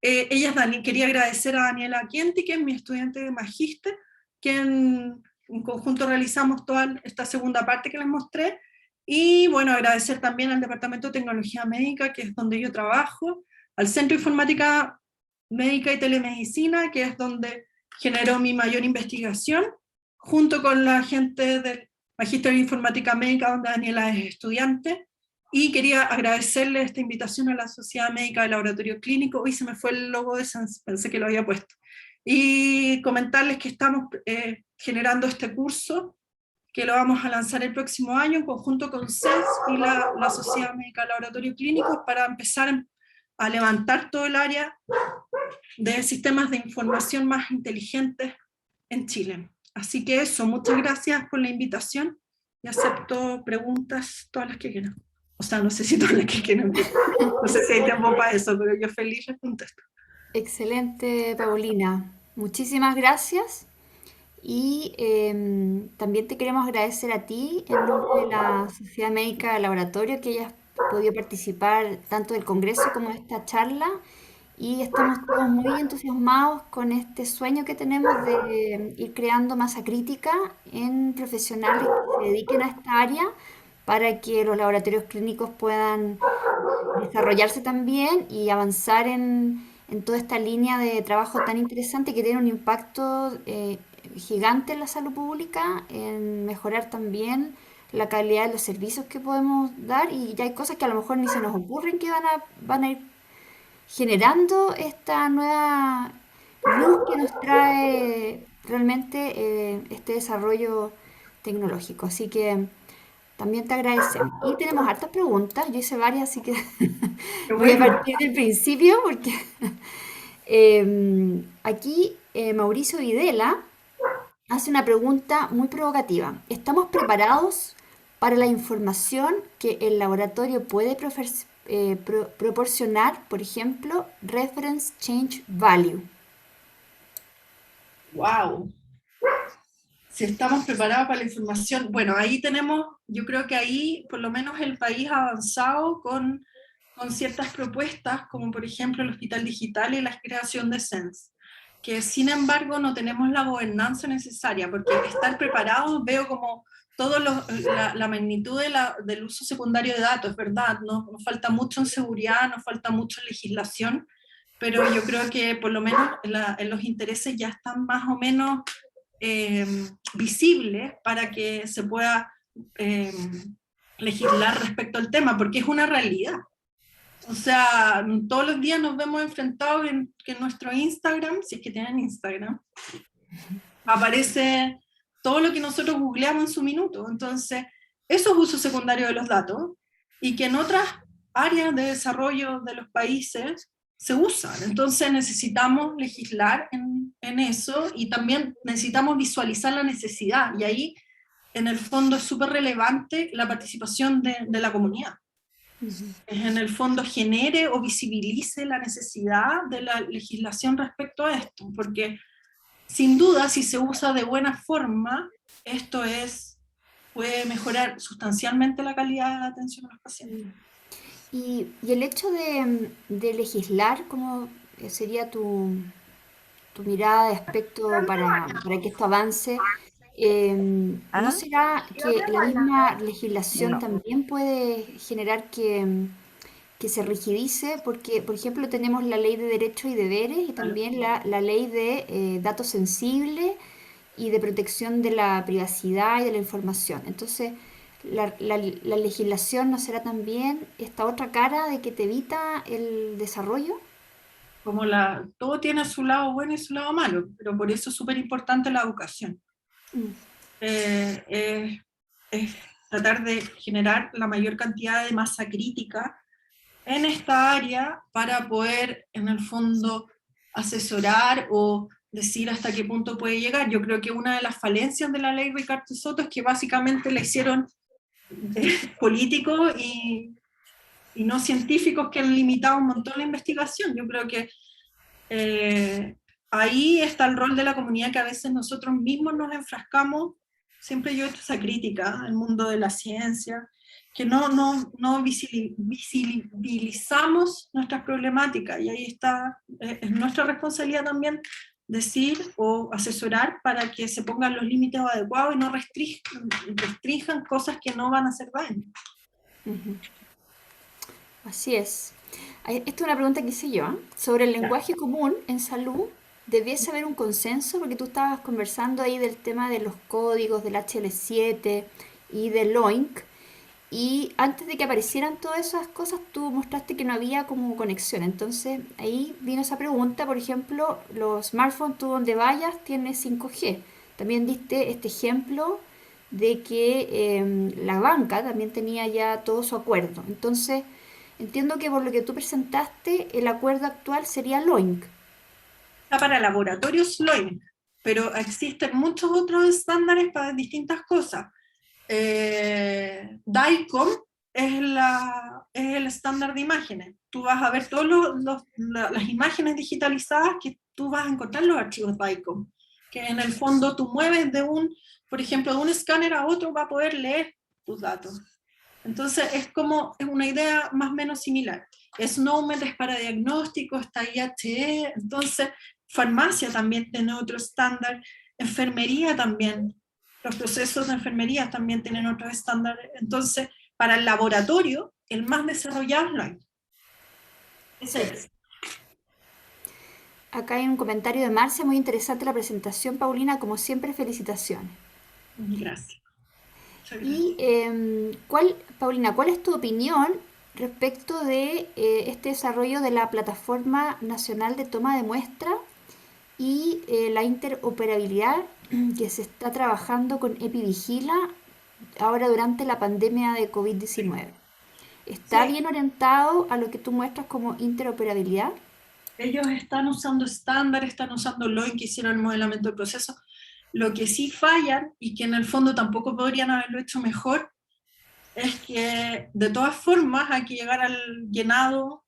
Quería agradecer a Daniela Chienti, que es mi estudiante de magíster, que en conjunto realizamos toda esta segunda parte que les mostré, y bueno, agradecer también al Departamento de Tecnología Médica, que es donde yo trabajo, al Centro de Informática Médica y Telemedicina, que es donde generó mi mayor investigación, junto con la gente del Magíster en Informática Médica, donde Daniela es estudiante. Y quería agradecerle esta invitación a la Sociedad Médica del Laboratorio Clínico. Hoy se me fue el logo de SENS, pensé que lo había puesto. Y comentarles que estamos generando este curso, que lo vamos a lanzar el próximo año en conjunto con SENS y la Sociedad Médica del Laboratorio Clínico, para empezar a levantar todo el área de sistemas de información más inteligentes en Chile. Así que eso, muchas gracias por la invitación, y acepto preguntas, todas las que quieran. O sea, no sé si todas las que quieran, no sé si hay tiempo para eso, pero yo feliz les contesto. Excelente, Paulina. Muchísimas gracias. Y también te queremos agradecer a ti, en nombre de la Sociedad Médica del Laboratorio, que hayas podido participar tanto del Congreso como de esta charla. Y estamos todos muy entusiasmados con este sueño que tenemos de ir creando masa crítica en profesionales que se dediquen a esta área, para que los laboratorios clínicos puedan desarrollarse también y avanzar en toda esta línea de trabajo tan interesante que tiene un impacto gigante en la salud pública, en mejorar también la calidad de los servicios que podemos dar y ya hay cosas que a lo mejor ni se nos ocurren que van a ir generando esta nueva luz que nos trae realmente este desarrollo tecnológico. Así que también te agradecemos. Y tenemos hartas preguntas, yo hice varias, así que Qué voy a bueno. partir del principio porque aquí Mauricio Videla hace una pregunta muy provocativa. ¿Estamos preparados para la información que el laboratorio puede proporcionar, por ejemplo, Reference Change Value? Wow. Si estamos preparados para la información, bueno, ahí tenemos, yo creo que ahí por lo menos el país ha avanzado con ciertas propuestas, como por ejemplo el Hospital Digital y la creación de SENS, que sin embargo no tenemos la gobernanza necesaria, porque estar preparados veo como la magnitud del uso secundario de datos, ¿verdad? Nos falta mucho en seguridad, nos falta mucho en legislación, pero yo creo que por lo menos en los intereses ya están más o menos eh, visibles para que se pueda eh, legislar respecto al tema, porque es una realidad. O sea, todos los días nos vemos enfrentados en que en nuestro Instagram, si es que tienen Instagram, aparece todo lo que nosotros googleamos en su minuto. Entonces, eso es uso secundario de los datos y que en otras áreas de desarrollo de los países se usan. Entonces necesitamos legislar en eso y también necesitamos visualizar la necesidad. Y ahí, en el fondo, es súper relevante la participación de la comunidad. En el fondo genere o visibilice la necesidad de la legislación respecto a esto, porque sin duda, si se usa de buena forma, esto puede mejorar sustancialmente la calidad de la atención a los pacientes. Y el hecho de legislar, ¿cómo sería tu mirada de aspecto para que esto avance? ¿No será que la misma legislación también puede generar que se rigidice? Porque, por ejemplo, tenemos la ley de derechos y deberes y también la ley de datos sensibles y de protección de la privacidad y de la información. Entonces, la legislación no será también esta otra cara de que te evita el desarrollo. Como todo tiene su lado bueno y su lado malo, pero por eso es súper importante la educación. Mm, Es tratar de generar la mayor cantidad de masa crítica en esta área para poder, en el fondo, asesorar o decir hasta qué punto puede llegar. Yo creo que una de las falencias de la ley Ricardo Soto es que básicamente la hicieron políticos y no científicos que han limitado un montón la investigación. Yo creo que ahí está el rol de la comunidad que a veces nosotros mismos nos enfrascamos. Siempre yo he hecho esa crítica al mundo de la ciencia, que no visibilizamos nuestras problemáticas, y ahí está, es nuestra responsabilidad también decir o asesorar para que se pongan los límites adecuados y no restrinjan cosas que no van a hacer daño. ujú. Así es. Esta es una pregunta que hice yo, ¿eh? Sobre el Ya. lenguaje común en salud, ¿debiese haber un consenso? Porque tú estabas conversando ahí del tema de los códigos del HL7 y del OINC, y antes de que aparecieran todas esas cosas, tú mostraste que no había como conexión. Entonces ahí vino esa pregunta, por ejemplo, los smartphones, tú donde vayas, tienes 5G. También diste este ejemplo de que la banca también tenía ya todo su acuerdo. Entonces, entiendo que por lo que tú presentaste, el acuerdo actual sería LOINC. Está para laboratorios LOIN, pero existen muchos otros estándares para distintas cosas. DICOM es el estándar de imágenes. Tú vas a ver todas las imágenes digitalizadas que tú vas a encontrar en los archivos DICOM, que en el fondo tú mueves por ejemplo, de un escáner a otro, va a poder leer tus datos. Entonces es una idea más o menos similar. SNOMED es para diagnóstico, está IHE, entonces farmacia también tiene otro estándar, enfermería también, los procesos de enfermería también tienen otros estándares. Entonces para el laboratorio, el más desarrollado es LOINC. Ese es. Acá hay un comentario de Marcia, muy interesante la presentación, Paulina, como siempre, felicitaciones. Gracias. Muchas Y, gracias. Paulina, ¿cuál es tu opinión respecto de este desarrollo de la Plataforma Nacional de Toma de Muestra y la interoperabilidad que se está trabajando con EpiVigila ahora durante la pandemia de COVID-19? ¿Está Sí, bien orientado a lo que tú muestras como interoperabilidad? ellos están usando estándares, están usando LOIN que hicieron el modelamiento del proceso. Lo que sí fallan, y que en el fondo tampoco podrían haberlo hecho mejor, es que de todas formas hay que llegar al llenado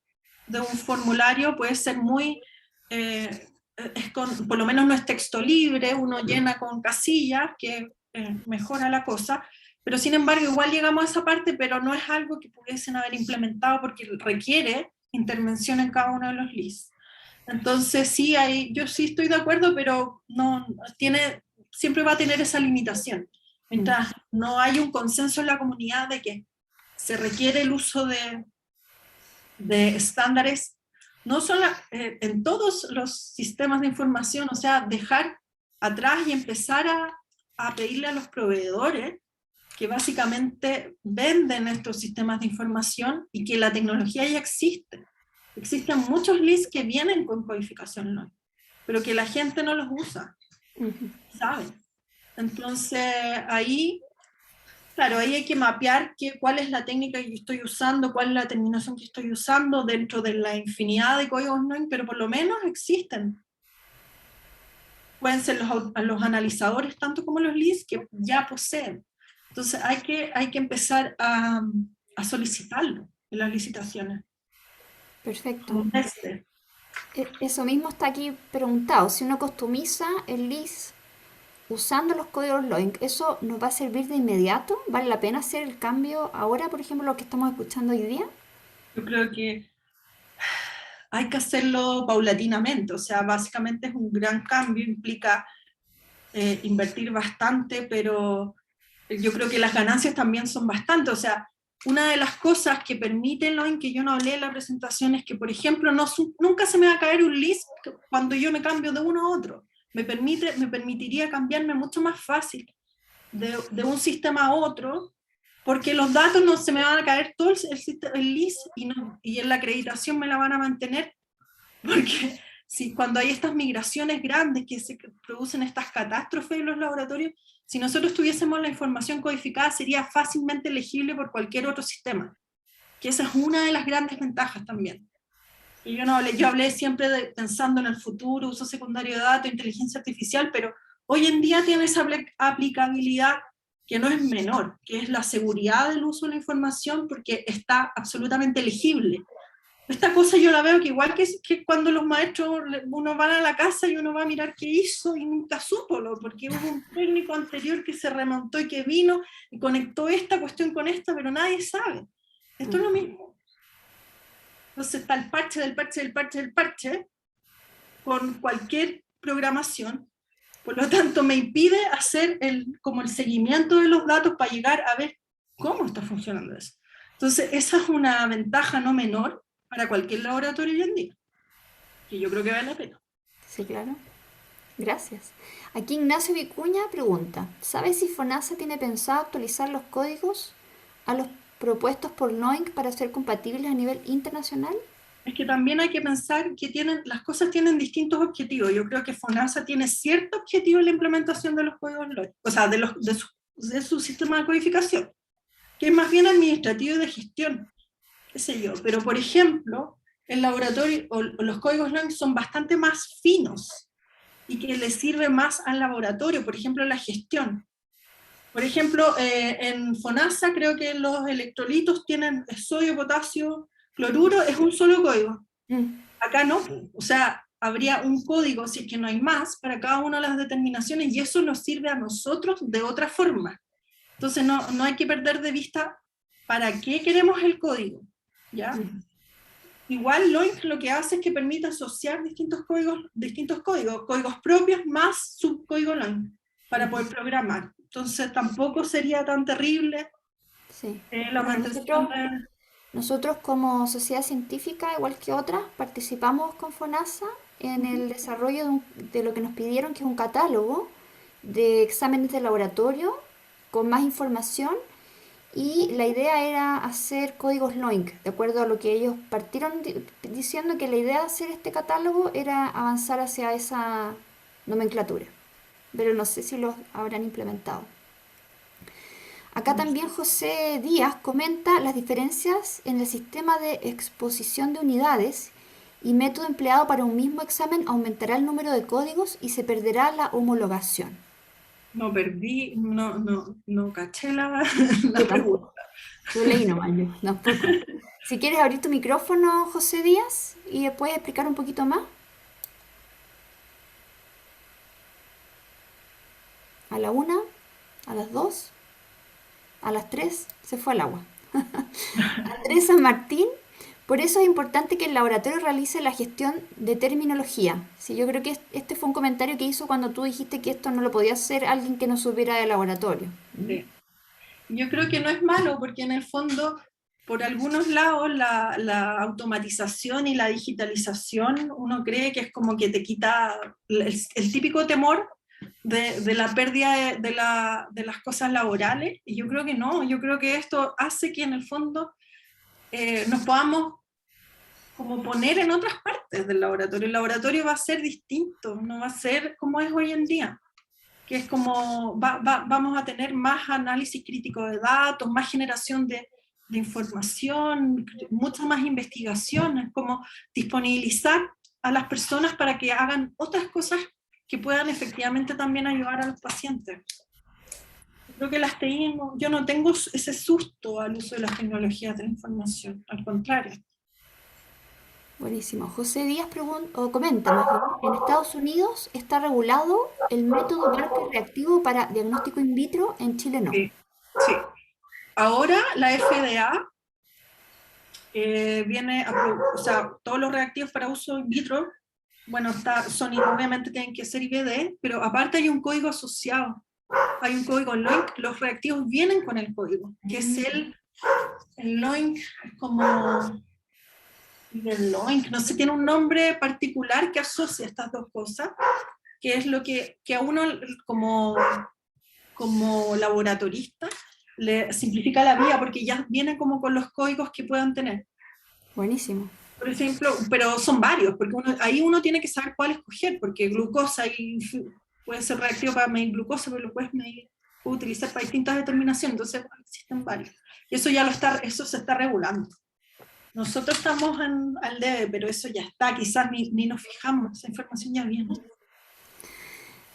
de un formulario, puede ser muy, por lo menos no es texto libre, uno llena con casillas, que mejora la cosa, pero sin embargo igual llegamos a esa parte, pero no es algo que pudiesen haber implementado porque requiere intervención en cada uno de los LIS. Entonces sí, yo sí estoy de acuerdo, pero no tiene, siempre va a tener esa limitación. Mm. Mientras no hay un consenso en la comunidad de que se requiere el uso de estándares, no solo en todos los sistemas de información, o sea, dejar atrás y empezar a pedirle a los proveedores que básicamente venden estos sistemas de información y que la tecnología ya existe. Existen muchos LIS que vienen con codificación LOI, pero que la gente no los usa, Ujú. ¿sabe? Entonces, ahí, claro, ahí hay que mapear cuál es la técnica que yo estoy usando, cuál es la terminación que estoy usando dentro de la infinidad de códigos LOI, pero por lo menos existen. Pueden ser los analizadores, tanto como los LIS, que ya poseen. Entonces, hay que empezar a solicitarlo en las licitaciones. Perfecto. Como este. Eso mismo está aquí preguntado. Si uno customiza el list usando los códigos LOINC, ¿eso nos va a servir de inmediato? ¿Vale la pena hacer el cambio ahora, por ejemplo, lo que estamos escuchando hoy día? Yo creo que hay que hacerlo paulatinamente, o sea, básicamente es un gran cambio, implica invertir bastante, pero yo creo que las ganancias también son bastante, o sea, una de las cosas que permiten lo en que yo no hablé en la presentación es que, por ejemplo, nunca se me va a caer un list cuando yo me cambio de uno a otro. Me permitiría cambiarme mucho más fácil de un sistema a otro, porque los datos no se me van a caer todo el list y en la acreditación me la van a mantener, porque si cuando hay estas migraciones grandes que se producen estas catástrofes en los laboratorios, si nosotros tuviésemos la información codificada sería fácilmente legible por cualquier otro sistema, que esa es una de las grandes ventajas también. Y yo hablé siempre pensando en el futuro, uso secundario de datos, inteligencia artificial, pero hoy en día tiene esa aplicabilidad que no es menor, que es la seguridad del uso de la información porque está absolutamente legible. Esta cosa yo la veo que igual que cuando los maestros, uno va a la casa y uno va a mirar qué hizo y nunca supo, porque hubo un técnico anterior que se remontó y que vino y conectó esta cuestión con esta, pero nadie sabe. Esto es lo mismo. Entonces está el parche del parche del parche del parche con cualquier programación. Por lo tanto, me impide hacer como el seguimiento de los datos para llegar a ver cómo está funcionando eso. Entonces, esa es una ventaja no menor para cualquier laboratorio hoy en día, que yo creo que vale la pena. Sí, claro. Gracias. Aquí Ignacio Vicuña pregunta, ¿sabes si FONASA tiene pensado actualizar los códigos a los propuestos por LOINC para ser compatibles a nivel internacional? Es que también hay que pensar que las cosas tienen distintos objetivos. Yo creo que FONASA tiene cierto objetivo en la implementación de los códigos LOIC, o sea, de su sistema de codificación, que es más bien administrativo y de gestión, qué sé yo. Pero, por ejemplo, el laboratorio o los códigos LOIC son bastante más finos y que les sirve más al laboratorio, por ejemplo, la gestión. Por ejemplo, en FONASA creo que los electrolitos tienen sodio, potasio, cloruro, es un solo código. Mm. Acá no, o sea, habría un código, si es que no hay más, para cada una de las determinaciones y eso nos sirve a nosotros de otra forma. Entonces no hay que perder de vista para qué queremos el código, ¿ya? Mm. Igual LOINC lo que hace es que permite asociar distintos códigos propios más subcódigo LOINC para poder programar. Entonces tampoco sería tan terrible Sí. La Bueno, mantención de... nosotros como sociedad científica, igual que otras, participamos con FONASA en Ujú. el desarrollo de lo que nos pidieron, que es un catálogo de exámenes de laboratorio con más información. Y la idea era hacer códigos LOINC, de acuerdo a lo que ellos partieron diciendo, que la idea de hacer este catálogo era avanzar hacia esa nomenclatura, pero no sé si los habrán implementado. Acá también José Díaz comenta las diferencias en el sistema de exposición de unidades y método empleado para un mismo examen aumentará el número de códigos y se perderá la homologación. No perdí, no caché la, Yo la pregunta. tampoco. Yo leí nomás, yo tampoco. Si quieres abrir tu micrófono, José Díaz, y después explicar un poquito más. A la una, a las dos, a las tres, se fue al agua. Andrés San Martín, por eso es importante que el laboratorio realice la gestión de terminología. Sí, yo creo que este fue un comentario que hizo cuando tú dijiste que esto no lo podía hacer alguien que no supiera de laboratorio. Sí. Yo creo que no es malo porque en el fondo, por algunos lados, la automatización y la digitalización, uno cree que es como que te quita el típico temor de la pérdida de las cosas laborales. Y yo creo que no, yo creo que esto hace que en el fondo nos podamos como poner en otras partes del laboratorio. El laboratorio va a ser distinto, no va a ser como es hoy en día, que es como vamos a tener más análisis crítico de datos, más generación de información, mucha más investigación, es como disponibilizar a las personas para que hagan otras cosas que puedan efectivamente también ayudar a los pacientes. Creo que las TI, yo no tengo ese susto al uso de las tecnologías de la información, al contrario. Buenísimo. José Díaz o comenta más bien, en Estados Unidos está regulado el método Barker reactivo para diagnóstico in vitro, en Chile no. Sí, sí. Ahora la FDA viene o sea, todos los reactivos para uso in vitro, bueno, obviamente tienen que ser IVD, pero aparte hay un código asociado, hay un código LOINC, los reactivos vienen con el código, que es el LOINC, como el LOINC, no sé, tiene un nombre particular que asocia estas dos cosas, que es lo que a uno como laboratorista le simplifica la vida porque ya viene como con los códigos que puedan tener. Buenísimo. Por ejemplo, pero son varios, porque ahí uno tiene que saber cuál escoger, porque glucosa puede ser reactivo para medir glucosa, pero lo puedes utilizar para distintas determinaciones, entonces bueno, existen varios. Y eso eso se está regulando. Nosotros estamos al debe, pero eso ya está, quizás ni nos fijamos, esa información ya viene.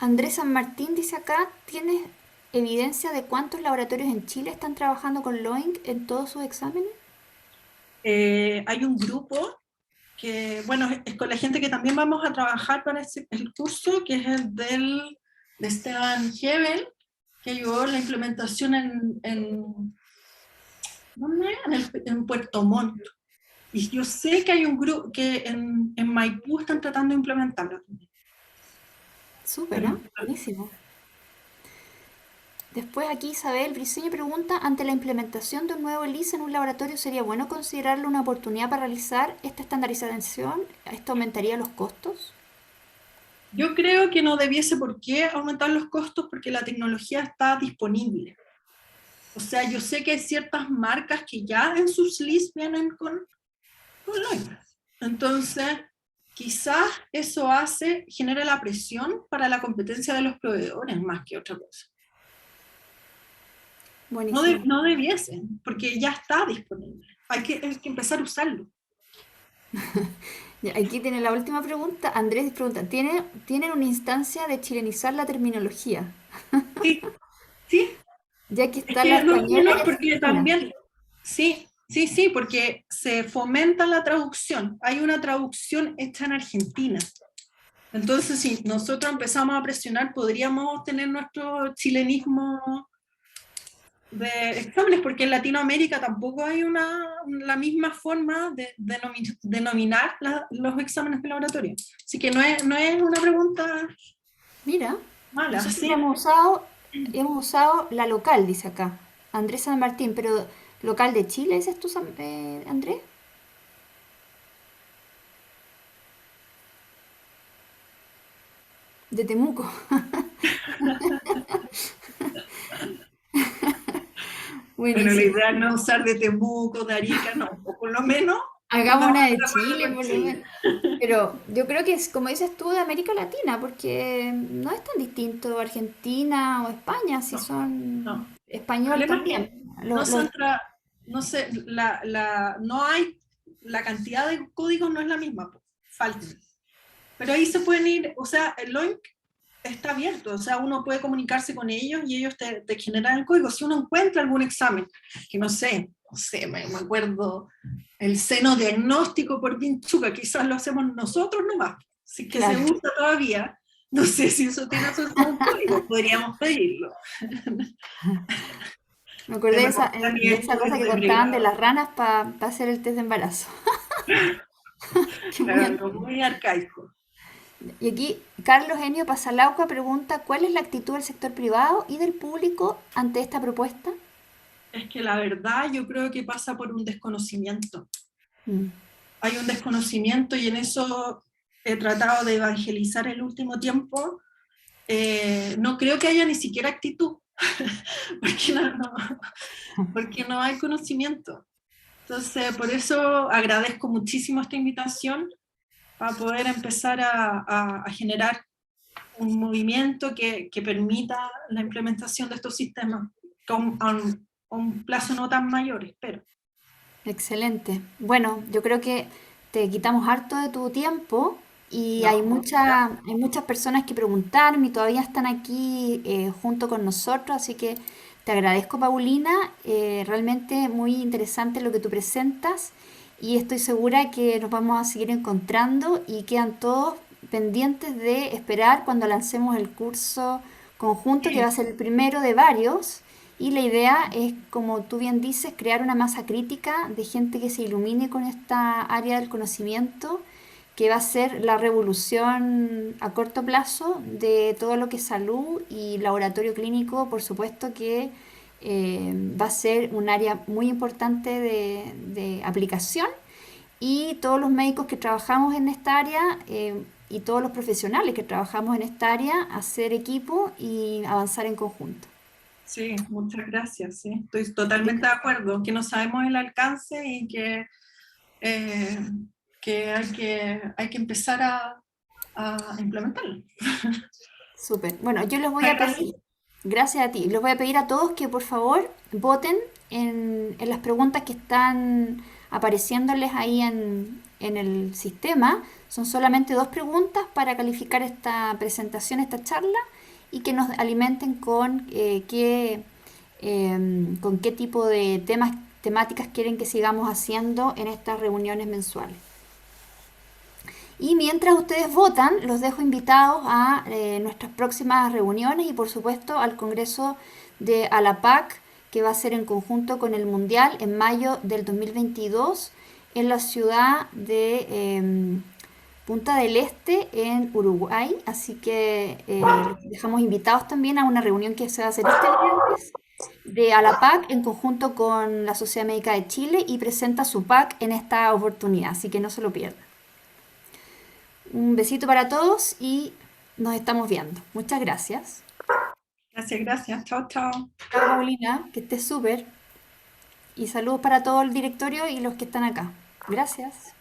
Andrés San Martín dice acá, ¿tienes evidencia de cuántos laboratorios en Chile están trabajando con LOINC en todos sus exámenes? Hay un grupo que, bueno, es con la gente que también vamos a trabajar para el curso, que es el de Esteban Hebel, que ayudó la implementación ¿dónde? En Puerto Montt. Y yo sé que hay un grupo que en Maipú están tratando de implementarlo. Súper, Pero, ¿eh? Buenísimo. Después aquí Isabel Briceño pregunta, ante la implementación de un nuevo ELISA en un laboratorio, ¿sería bueno considerarlo una oportunidad para realizar esta estandarización? ¿Esto aumentaría los costos? yo creo que no debiese por qué aumentar los costos porque la tecnología está disponible. O sea, yo sé que hay ciertas marcas que ya en sus lists vienen con LOIME. Entonces, quizás eso genera la presión para la competencia de los proveedores más que otra cosa. Buenísimo. No debiesen, porque ya está disponible. Hay que empezar a usarlo. Ya, aquí tiene la última pregunta. Andrés pregunta, ¿tienen una instancia de chilenizar la terminología? Sí, sí. Ya que Es está la que no es española y menor porque argentina. también, sí, porque se fomenta la traducción. Hay una traducción hecha en Argentina. Entonces, si nosotros empezamos a presionar, podríamos tener nuestro chilenismo de exámenes, porque en Latinoamérica tampoco hay la misma forma de denominar los exámenes de laboratorio. Así que no es una pregunta Mira, mala, nosotros sí. hemos usado la local, dice acá. Andrés San Martín, pero local de Chile, ¿dices tú, Andrés? De Temuco. Bueno, la Buenísimo. idea es no usar de Temuco, de Arica, no, o por lo menos Hagamos pongamos una de de acuerdo Chile, con por lo Chile. menos. Pero yo creo que es, como dices tú, de América Latina, porque no es tan distinto Argentina o España, si No, son no. El español problema es que también. no son no sé, no hay, la cantidad de códigos no es la misma, po, faltan. Pero ahí se pueden ir, o sea, el LOINC está abierto, o sea, uno puede comunicarse con ellos y ellos te generan el código. Si uno encuentra algún examen, que no sé, me acuerdo, el seno diagnóstico por Vinchuca, quizás lo hacemos nosotros nomás, si que se Claro. usa todavía, no sé si eso tiene asociado un código, podríamos pedirlo. Me De acordé repente de el esa cosa código que de contaban de pregrado, las ranas para hacer el test de embarazo. Qué muy claro, algo antiguo. muy arcaico. Y aquí Carlos Enio Pasalauca pregunta, ¿cuál es la actitud del sector privado y del público ante esta propuesta? Es que la verdad yo creo que pasa por un desconocimiento. Mm, Hay un desconocimiento y en eso he tratado de evangelizar el último tiempo. No creo que haya ni siquiera actitud, porque porque no hay conocimiento. Entonces, por eso agradezco muchísimo esta invitación para poder empezar a generar un movimiento que permita la implementación de estos sistemas a un plazo no tan mayor, espero. excelente. Bueno, yo creo que te quitamos harto de tu tiempo y No, hay muchas personas que preguntaron y todavía están aquí junto con nosotros, así que te agradezco, Paulina. Realmente muy interesante lo que tú presentas y estoy segura que nos vamos a seguir encontrando y quedan todos pendientes de esperar cuando lancemos el curso conjunto, que va a ser el primero de varios. Y la idea es, como tú bien dices, crear una masa crítica de gente que se ilumine con esta área del conocimiento, que va a ser la revolución a corto plazo de todo lo que es salud y laboratorio clínico, por supuesto que va a ser un área muy importante de aplicación y todos los médicos que trabajamos en esta área y todos los profesionales que trabajamos en esta área, hacer equipo y avanzar en conjunto. sí, muchas gracias. Sí. Estoy totalmente de acuerdo, que no sabemos el alcance y eh, que hay que empezar a implementarlo. Súper. Bueno, yo les voy Muchas a gracias. pedir, gracias a ti, les voy a pedir a todos que por favor voten en las preguntas que están apareciéndoles ahí en el sistema. Son solamente dos preguntas para calificar esta presentación, esta charla, y que nos alimenten con qué tipo de temáticas quieren que sigamos haciendo en estas reuniones mensuales. Y mientras ustedes votan, los dejo invitados a nuestras próximas reuniones y por supuesto al Congreso de ALAPAC, que va a ser en conjunto con el Mundial en mayo del 2022 en la ciudad de Punta del Este, en Uruguay. Así que los dejamos invitados también a una reunión que se va a hacer este viernes de ALAPAC en conjunto con la Sociedad Médica de Chile y presenta su PAC en esta oportunidad, así que no se lo pierdan. Un besito para todos y nos estamos viendo. Muchas gracias. Gracias, gracias. Chao, chao. Chao, Paulina, que estés súper. Y saludos para todo el directorio y los que están acá. Gracias.